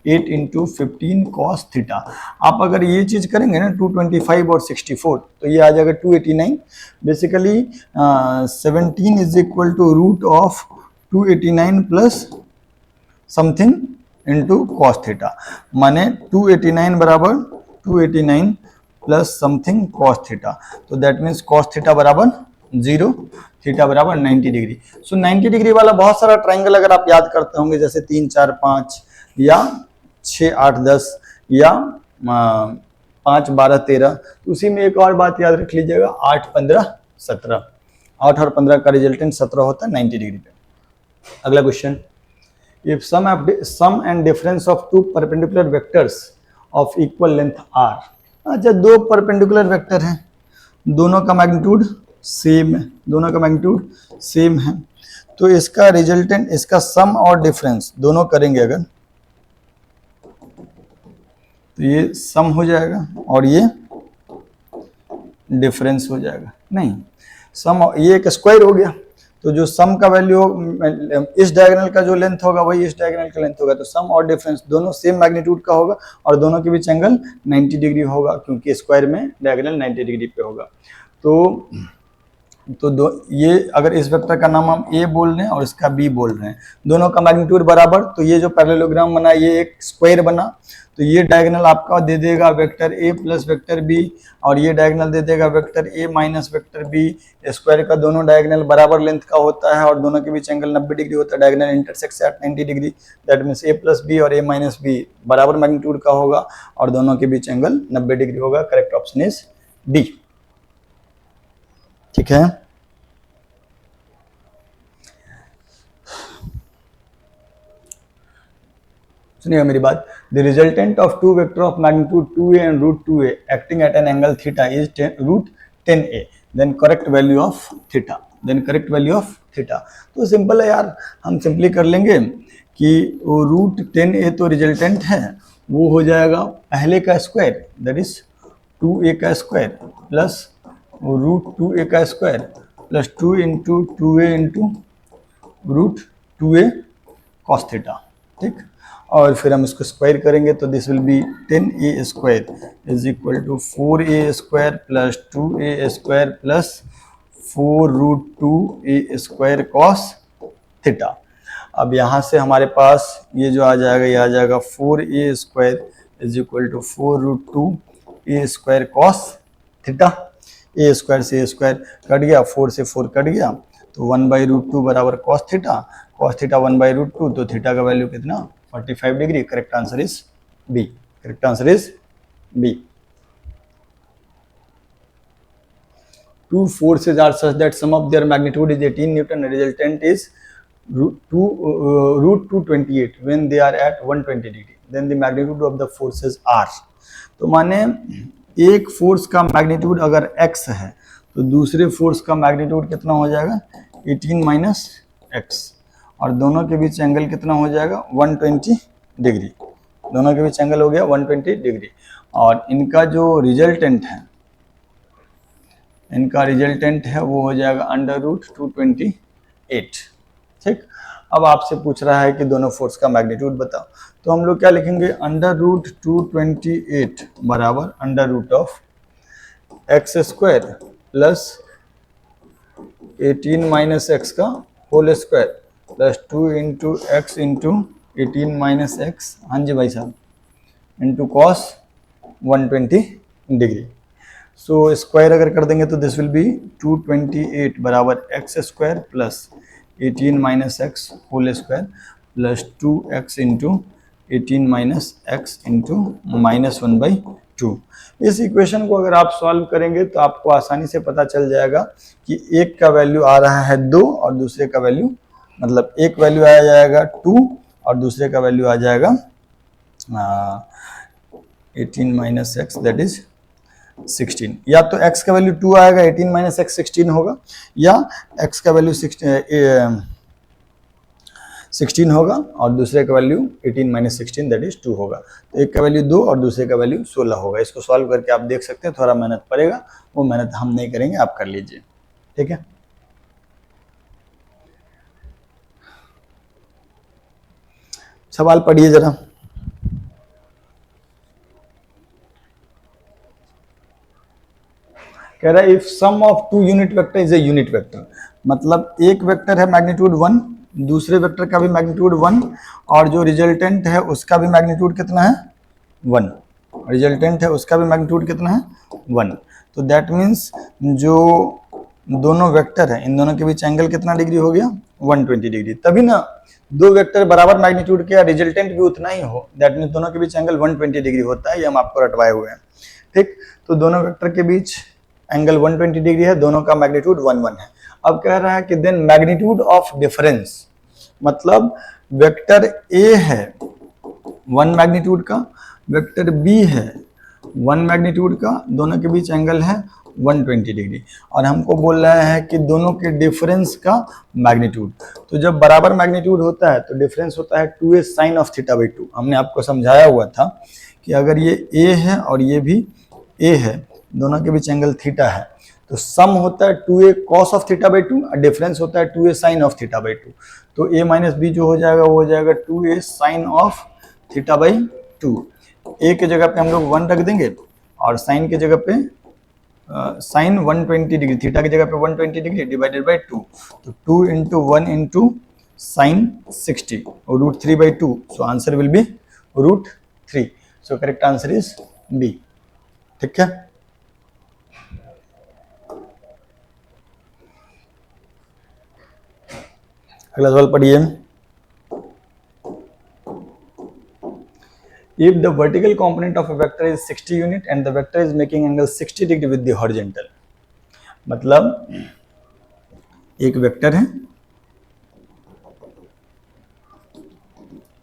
Speaker 1: 8 into 15 cos theta. आप अगर ये चीज करेंगे ना 225 और 64 तो ये आ जाएगा 289। Basically 17 is equal to root of 289 plus something into cos theta, माने 289 बराबर 289 प्लस समथिंग कॉस थीटा। तो दैट मीन्स कॉस थीटा बराबर 0, थीटा बराबर 90 डिग्री। सो 90 डिग्री वाला बहुत सारा ट्राइंगल अगर आप याद करते होंगे जैसे 3 4 5 या 6 8 10 या 5 12 13, तो उसी में एक और बात याद रख लीजिएगा 8 15 17, 8 और 15 का रिजल्टेंट 17 होता है 90 डिग्री पे। अगला question, if sum and difference of two perpendicular vectors of equal length are. अच्छा, दो परपेंडिकुलर वेक्टर हैं, दोनों का मैग्नीट्यूड सेम है, दोनों का मैग्नीट्यूड सेम है, तो इसका रिजल्टेंट, इसका सम और डिफरेंस दोनों करेंगे अगर तो ये सम हो जाएगा और ये डिफरेंस हो जाएगा। नहीं, सम, ये एक स्क्वायर हो गया तो जो सम का वैल्यू इस डायगोनल का जो लेंथ होगा वही इस डायगोनल का लेंथ होगा, तो सम और डिफरेंस दोनों सेम मैग्नीट्यूड का होगा और दोनों के बीच एंगल 90 डिग्री होगा क्योंकि स्क्वायर में डायगोनल 90 डिग्री पे होगा। तो ये अगर इस वेक्टर का नाम हम ए बोल रहे हैं और इसका बी बोल रहे हैं, दोनों का मैग्नीट्यूड बराबर, तो ये जो पैरेललोग्राम बना ये एक स्क्वायर बना, तो ये डायगोनल आपका दे देगा vector A plus vector B और ये डायगोनल दे देगा vector A minus vector B. Square का दोनों डायगोनल बराबर लेंथ का होता है और दोनों के बीच एंगल 90 डिग्री होता है, diagonal intersect at 90 degree, that means A plus B और ए माइनस बी बराबर मैग्नीट्यूड का होगा और दोनों के बीच एंगल 90 डिग्री होगा। Correct option is D. ठीक है, सुनिए मेरी बात। The resultant of two vector of magnitude 2a and √2a acting at an angle theta is √10a, then correct value of theta, then correct value of theta. तो simple है यार, हम simply कर लेंगे कि वो √10a तो रिजल्टेंट है, वो हो जाएगा पहले का स्क्वायर दैट इज 2a का स्क्वायर प्लस √2a का square plus 2 into 2a into √2a cos theta. ठीक, और फिर हम इसको स्क्वायर करेंगे तो this will be 10a square is equal to 4a square plus 2a square plus 4√2a square cos theta. अब यहाँ से हमारे पास ये जो आ जाएगा, ये आ जाएगा 4a square is equal to 4√2a square cos theta. a square से a स्क्वायर कट गया, 4 से 4 कट गया, तो 1/√2 बराबर कॉस थीटा cos थीटा 1/√2, तो थीटा का वैल्यू कितना 45 degree. Correct answer is B. Correct answer is B. Two forces are such that sum of their magnitude is 18 Newton. Resultant is root 228 when they are at 120 degree. Then the magnitude of the forces are. तो माने एक force का magnitude अगर x है तो दूसरे force का magnitude कितना हो जाएगा 18 माइनस एक्स, और दोनों के बीच एंगल कितना हो जाएगा 120 डिग्री। दोनों के बीच एंगल हो गया 120 डिग्री। और इनका जो रिजल्टेंट है, इनका रिजल्टेंट है वो हो जाएगा √228। ठीक। अब आपसे पूछ रहा है कि दोनों फोर्स का मैग्नीट्यूड बताओ, तो हम लोग क्या लिखेंगे √228 बराबर √x² प्लस 18 माइनस एक्स का whole square plus 2 into X into 18 minus X, हाँ जी भाई साहब, into cos 120 degree. So square अगर कर देंगे तो दिस विल बी 228 बराबर x² plus 18 minus X whole square plus 2x into 18 minus X into -1/2। इस इक्वेशन को अगर आप सॉल्व करेंगे तो आपको आसानी से पता चल जाएगा कि एक का वैल्यू आ रहा है 2 और दूसरे का वैल्यू, मतलब एक वैल्यू आ जाएगा 2 और दूसरे का वैल्यू आ जाएगा 18 माइनस एक्स दैट इज 16। या तो x का वैल्यू 2 आएगा, 18 माइनस एक्स 16 होगा, या x का वैल्यू 16 होगा और दूसरे का वैल्यू 18 माइनस 16 दैट इज 2 होगा। तो एक का वैल्यू 2 और दूसरे का वैल्यू 16 होगा। इसको सॉल्व करके आप देख सकते हैं, थोड़ा मेहनत पड़ेगा, वो मेहनत हम नहीं करेंगे, आप कर लीजिए। ठीक है, सवाल पढ़िए जरा। कह रहा है if sum of two unit vector is a unit vector, मतलब एक वेक्टर है मैग्नीट्यूड 1, दूसरे वेक्टर का भी मैग्नीट्यूड 1, और जो रिजल्टेंट है उसका भी मैग्नीट्यूड कितना है 1, रिजल्टेंट है उसका भी मैग्नीट्यूड कितना है 1। तो दैट मीन्स जो दोनों वेक्टर है इन दोनों के बीच एंगल कितना डिग्री हो गया 120 डिग्री। तभी ना दो वेक्टर बराबर मैग्नीट्यूड के रिजल्टेंट भी उतना ही हो, दैट मीन्स दोनों के बीच एंगल 120 डिग्री होता है, ये हम आपको रटवाए हुए हैं। ठीक, तो दोनों वेक्टर के बीच एंगल 120 डिग्री है, दोनों का मैग्नीट्यूड 1 है। अब कह रहा है कि देन मैग्नीट्यूड ऑफ डिफरेंस, मतलब वेक्टर ए है 1 मैग्नीट्यूड का, वेक्टर बी है 1 मैग्नीट्यूड का, दोनों के बीच एंगल है 120 डिग्री, और हमको बोल रहा है कि दोनों के डिफरेंस का मैग्नीट्यूड। तो जब बराबर मैग्नीट्यूड होता है तो डिफरेंस होता है 2a साइन ऑफ θ/2। हमने आपको समझाया हुआ था कि अगर ये a है और ये भी a है, दोनों के बीच एंगल थीटा है, तो सम होता है 2a cos ऑफ θ/2 और डिफरेंस होता है 2a साइन ऑफ θ/2। तो a माइनस बी जो हो जाएगा वो हो जाएगा 2a साइन ऑफ θ/2। a के जगह पे हम लोग 1 रख देंगे और साइन के जगह पे साइन 120 डिग्री, थीटा की जगह पे 120 डिग्री डिवाइडेड बाई 2, तो 2 इंटू 1 इंटू साइन 60 और √3/2, so answer will be √3। So correct answer is B. ठीक है, अगला सवाल पढ़िए। If the vertical component of a vector is 60 unit and the vector is making angle 60 degree with the horizontal, मतलब एक vector है,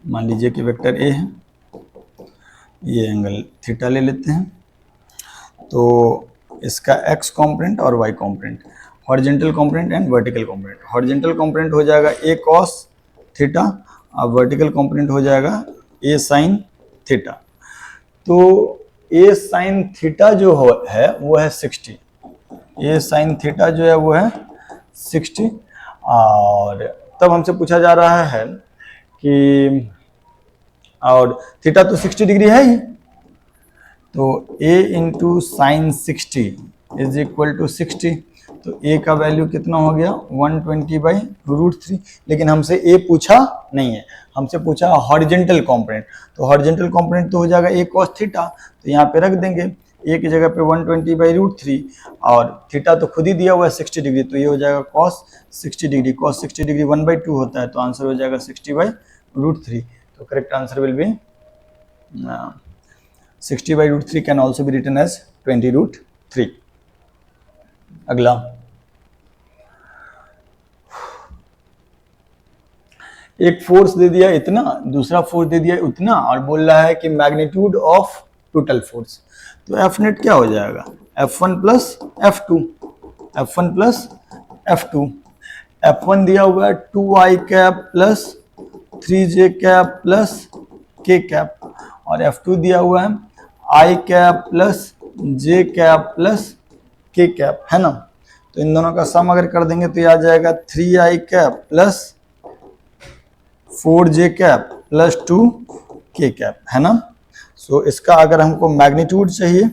Speaker 1: मान लीजिए कि वेक्टर ए है, ये एंगल थीटा ले लेते हैं, तो इसका x कॉम्पोनेंट और y component, horizontal component and vertical component. Horizontal component हो जाएगा a cos थीटा और वर्टिकल कॉम्पोनेंट हो जाएगा a sin थीटा। तो a sin थीटा जो है वो है 60, a sin थीटा जो है वो है 60, और तब हमसे पूछा जा रहा है कि और थीटा तो 60 डिग्री है ही, तो a into sine 60 is equal to 60, तो a का वैल्यू कितना हो गया 120/√3। लेकिन हमसे a पूछा नहीं है, हमसे पूछा हॉरिजॉन्टल कंपोनेंट, तो हॉरिजॉन्टल कंपोनेंट तो हो जाएगा a cos थीटा, तो यहाँ पे रख देंगे ए की जगह पे 120/√3 और थीटा तो खुद ही दिया हुआ है 60 डिग्री, तो ये हो जाएगा cos 60 डिग्री। cos 60 डिग्री 1/2 होता है, तो आंसर हो जाएगा 60/√3। तो correct answer will be 60/√3 can also be written as 20√3। अगला, एक फोर्स दे दिया इतना, दूसरा फोर्स दे दिया उतना, और बोल रहा है कि मैग्नीट्यूड ऑफ टोटल फोर्स। तो एफ नेट क्या हो जाएगा, F1 plus F2, F1 plus F2। F1 दिया हुआ है 2i cap plus 3j cap plus k cap, और F2 दिया हुआ है i cap plus j cap plus k cap, है ना। तो इन दोनों का सम अगर कर देंगे तो ये आ जाएगा 3i cap plus 4j cap plus 2k cap, है ना। सो इसका अगर हमको मैग्नीट्यूड चाहिए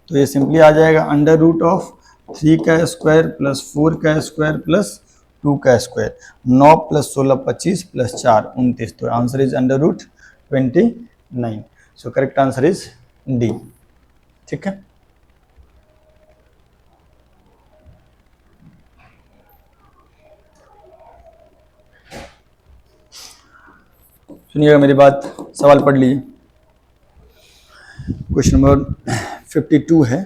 Speaker 1: तो ये सिंपली आ जाएगा अंडर रूट ऑफ 3 का स्क्वायर प्लस 4 का स्क्वायर प्लस 2 का स्क्वायर। 9 प्लस 16 25 प्लस 4 29, तो answer is under root 29। So correct answer is D. ठीक है, सुनिएगा मेरी बात, सवाल पढ़ लीजिए। क्वेश्चन नंबर 52 है,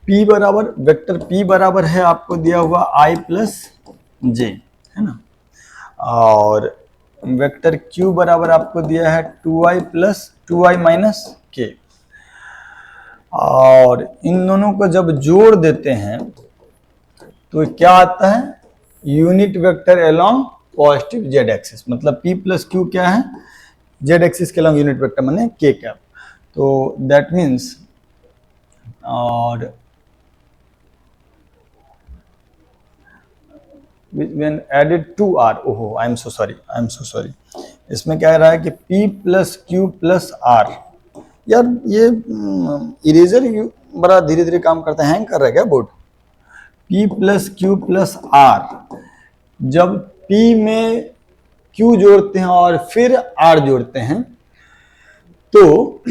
Speaker 1: P बराबर, वेक्टर P बराबर है आपको दिया हुआ I प्लस J, है ना, और वेक्टर Q बराबर आपको दिया है 2i माइनस K, और इन दोनों को जब जोड़ देते हैं तो क्या आता है, unit vector along positive Z axis. मतलब P प्लस Q क्या है, जेड एक्सिस के अलोंग यूनिट वेक्टर माने K कैप। तो दैट मीन्स, और when added to R, ओहो आई एम सो सॉरी, इसमें क्या रहा है कि P plus Q plus R। यार ये इरेजर बड़ा धीरे धीरे काम करता है, हैंग कर रहा है क्या board. P plus Q plus R, जब P में Q जोड़ते हैं और फिर R जोड़ते हैं तो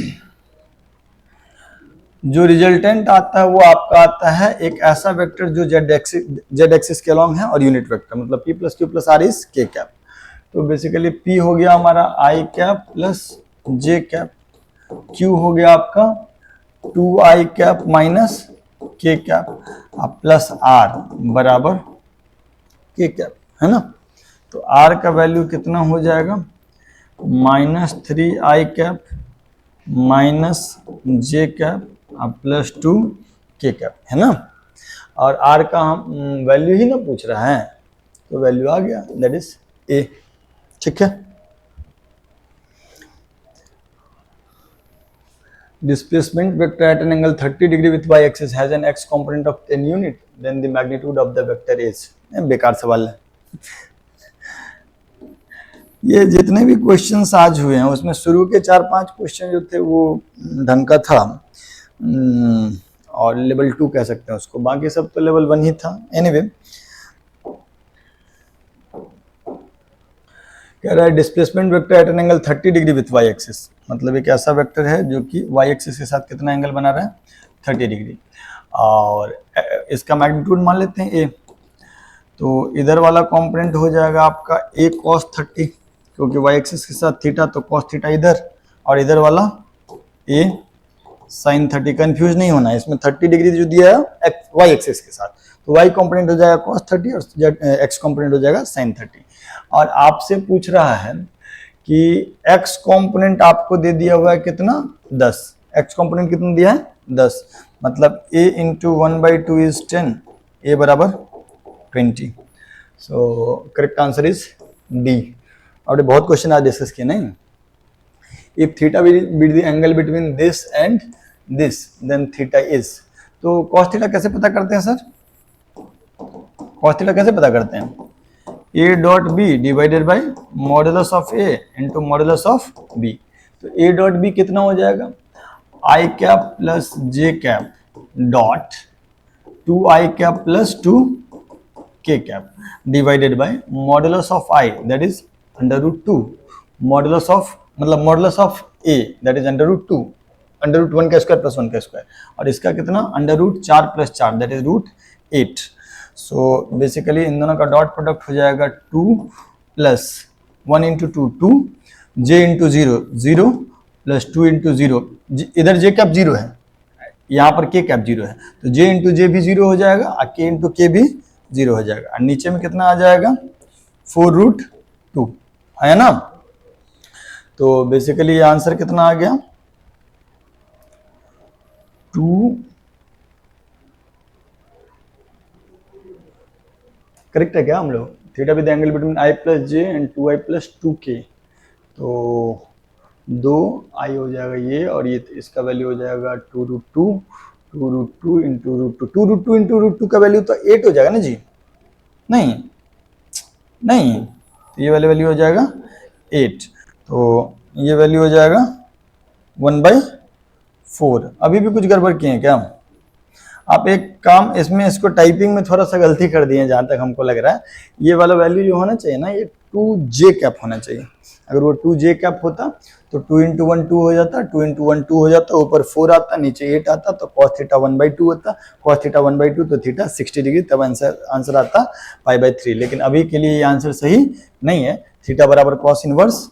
Speaker 1: जो रिजल्टेंट आता है वो आपका आता है एक ऐसा वेक्टर जो जेड एक्सिस के अलोंग है और यूनिट वेक्टर, मतलब P plus Q plus R is K cap. तो बेसिकली P हो गया हमारा I cap plus J cap, Q हो गया आपका 2i cap minus K cap, plus R बराबर K कैप, है ना। तो R का वैल्यू कितना हो जाएगा, -3i cap minus J cap plus 2k cap, है ना। और R का हम वैल्यू ही ना पूछ रहा है, तो वैल्यू आ गया, दैट इज A। ठीक है, displacement vector at an angle 30 degree with y axis has an x component of 10 unit, then the magnitude of the vector is। बेकार सवाल है। ये जितने भी क्वेश्चंस आज हुए हैं उसमें शुरू के 4-5 क्वेश्चन जो थे वो ढंग का था, और लेवल 2 कह सकते हैं उसको, बाकी सब तो लेवल 1 ही था। एनीवे, कह रहा है displacement vector at an angle 30 degree with Y axis, मतलब एक ऐसा वेक्टर है जो कि वाई एक्सिस के साथ कितना एंगल बना रहा है, 30 डिग्री, और इसका मैग्नीट्यूड मान लेते हैं a। तो इधर वाला कंपोनेंट हो जाएगा आपका a cos 30, क्योंकि वाई एक्सिस के साथ थीटा, तो cos थीटा इधर, और इधर वाला a sin 30। कंफ्यूज नहीं होना है, इसमें 30 डिग्री जो दिया है वाई एक्सिस के साथ, तो y कंपोनेंट हो जाएगा cos 30 और x कंपोनेंट हो जाएगा sin 30। और आपसे पूछ रहा है कि x कंपोनेंट आपको दे दिया हुआ है कितना, 10। x कंपोनेंट कितना दिया है, 10, मतलब a इंटू 1/2 इज 10, a बराबर 20। So correct answer is D. और बहुत क्वेश्चन आज डिस्कस किए नहीं। If theta be the angle between this and this then theta is, तो cos थीटा कैसे पता करते हैं सर, cos थीटा कैसे पता करते हैं, a dot B divided by modulus of a into modulus of b। तो a डॉट बी कितना हो जाएगा, i cap plus j cap dot 2i cap plus 2k cap divided by modulus of i, that is under root 2, modulus of मतलब modulus of a that is under root 2, under root 1 का square plus 1 का square, और इसका कितना under root 4 plus 4 that is root 8। So basically इन दोनों का dot product हो जाएगा 2 plus 1 into 2 2, j into 0 0 plus 2 into 0, इधर जे कैप 0 है, यहाँ पर के कैप 0 है, तो जे इंटू जे भी 0 हो जाएगा और के इंटू के भी 0 हो जाएगा, और नीचे में कितना आ जाएगा 4 रूट 2, है ना। तो बेसिकली ये आंसर कितना आ गया 2, करेक्ट है क्या हम लोग, theta with angle between I plus J and 2i plus 2k, तो 2i हो जाएगा ये, और ये इसका वैल्यू हो जाएगा 2 root 2, 2 root 2 into root 2, 2 root 2 into root 2 का वैल्यू तो 8 हो जाएगा ना जी, नहीं नहीं, तो ये वाली वैल्यू हो जाएगा 8, तो ये वैल्यू हो जाएगा 1/4। अभी भी कुछ गड़बड़ किए हैं क्या आप, एक काम इसमें, इसको टाइपिंग में थोड़ा सा गलती कर दिए जहाँ तक हमको लग रहा है, ये वाला वैल्यू जो होना चाहिए ना ये 2j कैप होना चाहिए, अगर वो 2j कैप होता तो 2 इंटू 1 2 हो जाता, 2 इंटू 1 2 हो जाता, ऊपर 4 आता, नीचे 8 आता, तो cos थीटा 1/2 होता, cos थीटा 1/2 तो थीटा 60 डिग्री, तब आंसर आता π/3। लेकिन अभी के लिए ये आंसर सही नहीं है, थीटा बराबर cos इनवर्स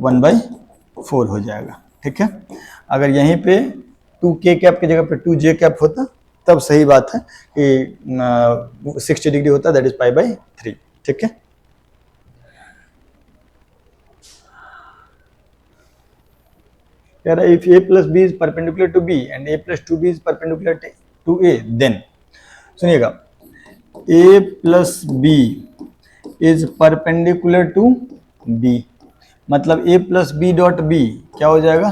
Speaker 1: 1/4 हो जाएगा, ठीक है। अगर यहीं पे 2k कैप की जगह पे 2j कैप होता तब सही बात है कि 60 डिग्री होता, दैट इज π/3, ठीक है। कह रहा है if a plus B is perpendicular to b and a plus 2b is perpendicular to a, then सुनिएगा a plus b is perpendicular to b, मतलब a plus B dot B क्या हो जाएगा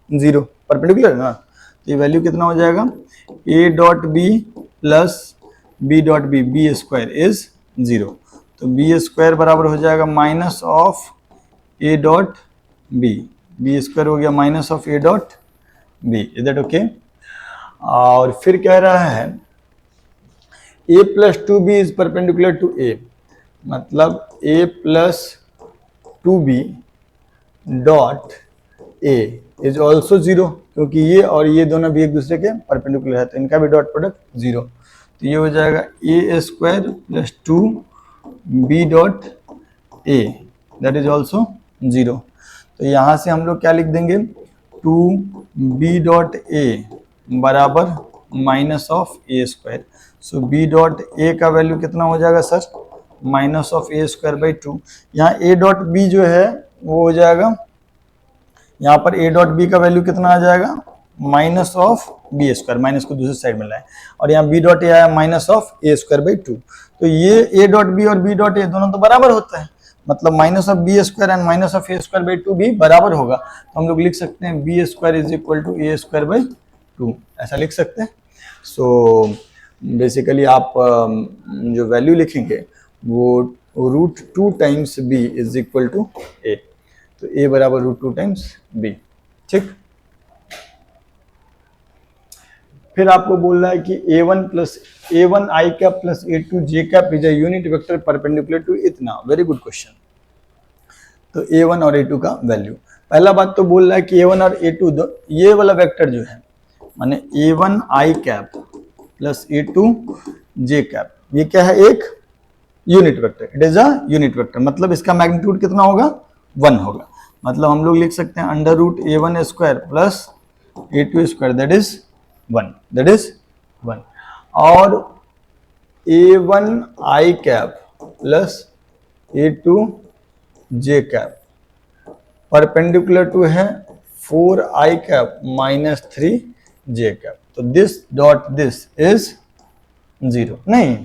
Speaker 1: 0, परपेंडिकुलर ना, तो ये वैल्यू कितना हो जाएगा a dot B plus b dot B, B square is 0, तो बी स्क्वायर बराबर हो जाएगा minus of a dot B, B square हो गया minus of a dot B, is that okay. और फिर कह रहा है a plus 2b is perpendicular to a, मतलब a plus 2b dot a is also 0, क्योंकि ये और ये दोनों भी एक दूसरे के परपेंडिकुलर है, तो इनका भी डॉट प्रोडक्ट 0, तो ये हो जाएगा a square plus 2b dot a that is also 0, तो यहाँ से हम लोग क्या लिख देंगे 2b डॉट a बराबर minus of a square, so b dot a का वैल्यू कितना हो जाएगा sir minus of a square by 2, यहाँ a डॉट b जो है वो हो जाएगा, यहाँ पर a डॉट बी का वैल्यू कितना आ जाएगा minus of B square, minus को दूसरी साइड में लाए, और यहाँ b डॉट ए आया minus of a square by 2, तो ये a डॉट बी और b डॉट ए दोनों तो बराबर होता है, मतलब minus of B square and minus of a square by 2 भी बराबर होगा, तो हम लोग लिख सकते हैं B square is equal to a square by 2, ऐसा लिख सकते हैं। सो बेसिकली आप जो वैल्यू लिखेंगे वो root 2 times b is equal to a, तो a बराबर रूट 2 टाइम्स b, ठीक। फिर आपको बोल रहा है कि a1 plus a1 i cap plus a2 j cap is a unit vector perpendicular to इतना, वेरी गुड क्वेश्चन। तो a1 और a2 का वैल्यू, पहला बात तो बोल रहा है कि a1 और a2 ये वाला वेक्टर जो है माने a1 i cap plus a2 j cap, ये क्या है एक unit vector, it is a unit vector, मतलब इसका मैग्नीट्यूड कितना होगा 1 होगा, मतलब हम लोग लिख सकते हैं under root a1 square plus a2 square that is 1, और a1 i cap plus a2 j cap perpendicular to है 4i cap minus 3j cap, तो दिस डॉट दिस इज 0, नहीं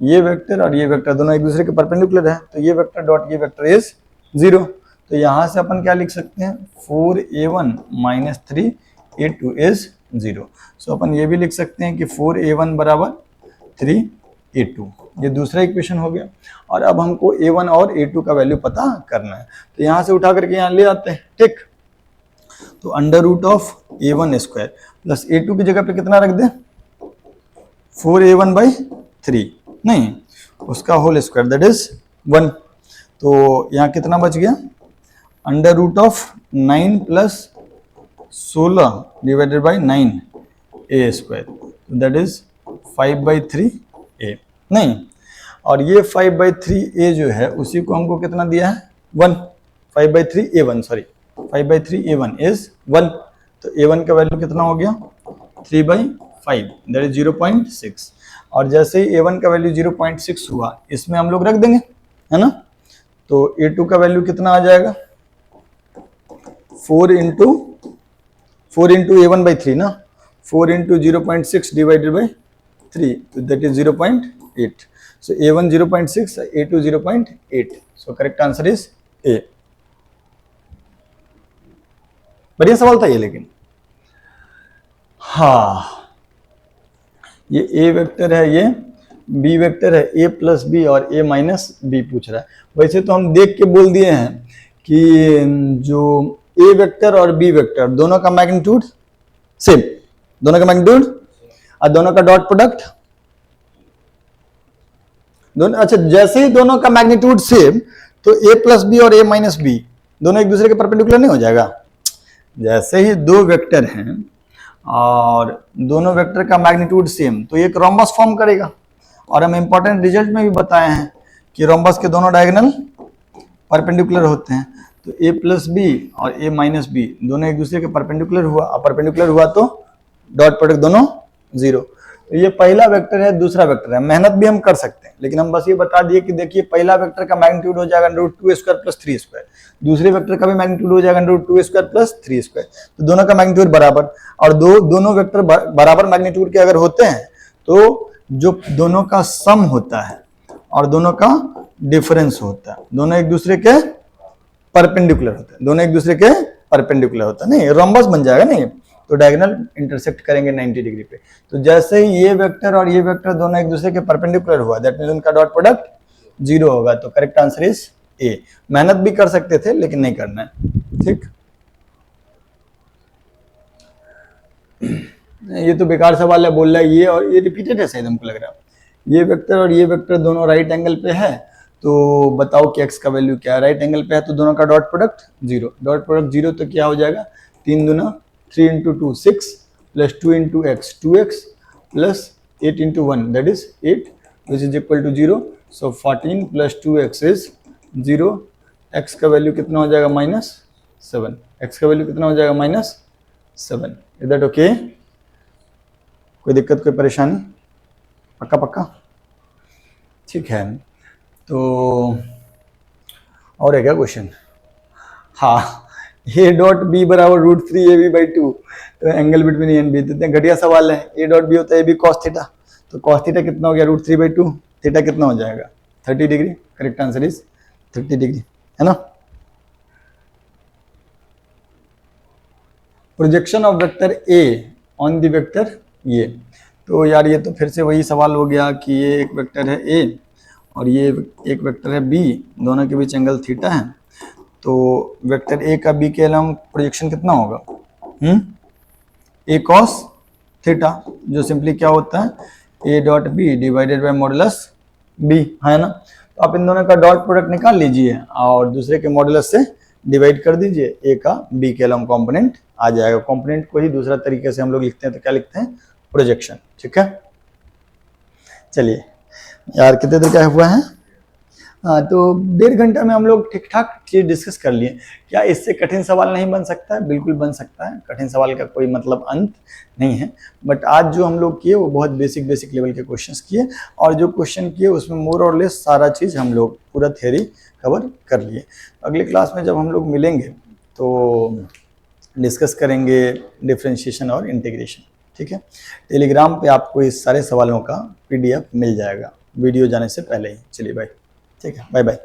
Speaker 1: ये वेक्टर और ये वेक्टर दोनों एक दूसरे के परपेंडिकुलर है, तो ये वेक्टर डॉट ये वेक्टर इज 0, तो यहाँ से अपन क्या लिख सकते हैं 4a1 माइनस 3a2 इज 0, सो अपन ये भी लिख सकते हैं कि 4a1 बराबर 3a2, ये दूसरा इक्वेशन हो गया। और अब हमको a1 और a2 का वैल्यू पता करना है, तो यहाँ से उठा करके यहाँ ले आते हैं, ठीक। तो under root of a1 square plus a2 की जगह पे कितना रख दें 4a1 बाई 3, नहीं उसका होल स्क्वायर दैट इज 1, तो यहाँ कितना बच गया under root of 9 plus 16 divided by 9 a square, that is 5/3 a. नहीं, और ये 5/3 ए जो है उसी को हमको कितना दिया है 1, 5/3 A1 सॉरी 5/3 A1 इज 1, तो A1 का वैल्यू कितना हो गया 3/5 दैट इज 0.6। और जैसे ही A1 का वैल्यू 0.6 हुआ इसमें हम लोग रख देंगे, है ना, तो A2 का वैल्यू कितना आ जाएगा 4 इंटू A1/3 ना, 4 इंटू 0.6 डिवाइडेड बाई 3, तो that is 0.8। So A1 0.6, A2 0.8, so correct answer is A। बढ़िया सवाल था ये, लेकिन हाँ ये A वेक्टर है, ये B वेक्टर है, A प्लस बी और A माइनस बी पूछ रहा है। वैसे तो हम देख के बोल दिए हैं कि जो A वेक्टर और B वेक्टर दोनों का मैग्नीट्यूड सेम, दोनों का मैग्नीट्यूड और दोनों का डॉट प्रोडक्ट दोनों, अच्छा जैसे ही दोनों का मैग्नीट्यूड सेम तो A प्लस बी और A माइनस बी दोनों एक दूसरे के परपेंडिकुलर नहीं हो जाएगा। जैसे ही दो वेक्टर हैं और दोनों वेक्टर का मैग्नीट्यूड सेम तो एक रोम्बस फॉर्म करेगा, और हम इंपॉर्टेंट रिजल्ट में भी बताए हैं कि रोम्बस के दोनों डायगोनल परपेंडिकुलर होते हैं। तो A प्लस बी और A माइनस बी दोनों एक दूसरे के परपेंडिकुलर हुआ, और परपेंडिकुलर हुआ तो डॉट प्रोडक्ट दोनों जीरो। तो ये पहला वेक्टर है, दूसरा वेक्टर है, मेहनत भी हम कर सकते हैं, लेकिन हम बस ये बता दिए कि देखिए पहला वेक्टर का मैग्नीट्यूड हो जाएगा √2² प्लस 3², दूसरे वेक्टर का भी मैग्नीट्यूड हो जाएगा √2² प्लस 3², तो दोनों का मैग्नीट्यूड बराबर। और दोनों वेक्टर बराबर मैग्नीट्यूड के अगर होते हैं तो जो दोनों का सम होता है और दोनों का डिफरेंस होता है दोनों एक दूसरे के परपेंडिकुलर होते हैं, दोनों एक दूसरे के परपेंडिकुलर होता है, नहीं रोम्बस बन जाएगा नहीं, तो डायगोनल इंटरसेक्ट करेंगे 90 डिग्री पे। तो जैसे ही ये वेक्टर और ये वेक्टर दोनों एक दूसरे के परपेंडिकुलर हुआ दैट मींस उनका डॉट प्रोडक्ट 0 होगा, तो करेक्ट आंसर इज ए। मेहनत भी कर सकते थे लेकिन नहीं करना है, ठीक। ये तो बेकार सवाल है, बोल रहा है ये और ये रिपीटेड है शायद हमको लग रहा है। ये वेक्टर और ये वेक्टर दोनों राइट एंगल पे है, तो बताओ कि x का वैल्यू क्या है। राइट एंगल पे है तो दोनों का डॉट प्रोडक्ट 0, डॉट प्रोडक्ट 0 तो क्या हो जाएगा 3 दूना 3 into 2 6 plus 2 into x 2x plus 8 into 1 that is 8 which is equal to 0। So 14 plus 2x is 0। x का वैल्यू कितना हो जाएगा -7, x का वैल्यू कितना हो जाएगा -7। Is that okay? कोई दिक्कत कोई परेशानी? पक्का पक्का ठीक है। तो और है क्या क्वेश्चन? हाँ, ए डॉट बी बराबर √3ab/2, तो angle between a and b. इतने घटिया सवाल है। ए डॉट बी होता है ए बी कॉस थीटा, तो कॉस थीटा कितना हो गया √3/2, थीटा कितना हो जाएगा 30 degree. Correct answer is 30 degree, है ना। Projection of vector a on the vector ये, तो यार ये तो फिर से वही सवाल हो गया कि ये एक वेक्टर है ए और ये एक वेक्टर है बी, दोनों के बीच एंगल थीटा है, तो वेक्टर ए का बी के अलावा प्रोजेक्शन कितना होगा ए कॉस थीटा, जो सिंपली क्या होता है a dot B divided by modulus b, है ना। तो आप इन दोनों का डॉट प्रोडक्ट निकाल लीजिए और दूसरे के मॉडुलस से डिवाइड कर दीजिए, ए का बी के अलावा कॉम्पोनेंट आ जाएगा। कॉम्पोनेंट को ही दूसरा तरीके से हम लोग लिखते हैं, तो क्या लिखते हैं प्रोजेक्शन, ठीक है। चलिए यार कितने देर का हुआ है? हाँ, तो 1.5 घंटा में हम लोग ठीक ठाक चीज़ डिस्कस कर लिए। क्या इससे कठिन सवाल नहीं बन सकता है? बिल्कुल बन सकता है, कठिन सवाल का कोई मतलब अंत नहीं है। बट आज जो हम लोग किए वो बहुत बेसिक लेवल के क्वेश्चंस किए, और जो क्वेश्चन किए उसमें मोर और लेस सारा चीज़ हम लोग पूरा थ्योरी कवर कर लिए। अगले क्लास में जब हम लोग मिलेंगे तो डिस्कस करेंगे डिफ्रेंशिएशन और इंटीग्रेशन, ठीक है। टेलीग्राम पे आपको इस सारे सवालों का PDF मिल जाएगा वीडियो जाने से पहले ही। चलिए बाय, ठीक है, बाय बाय।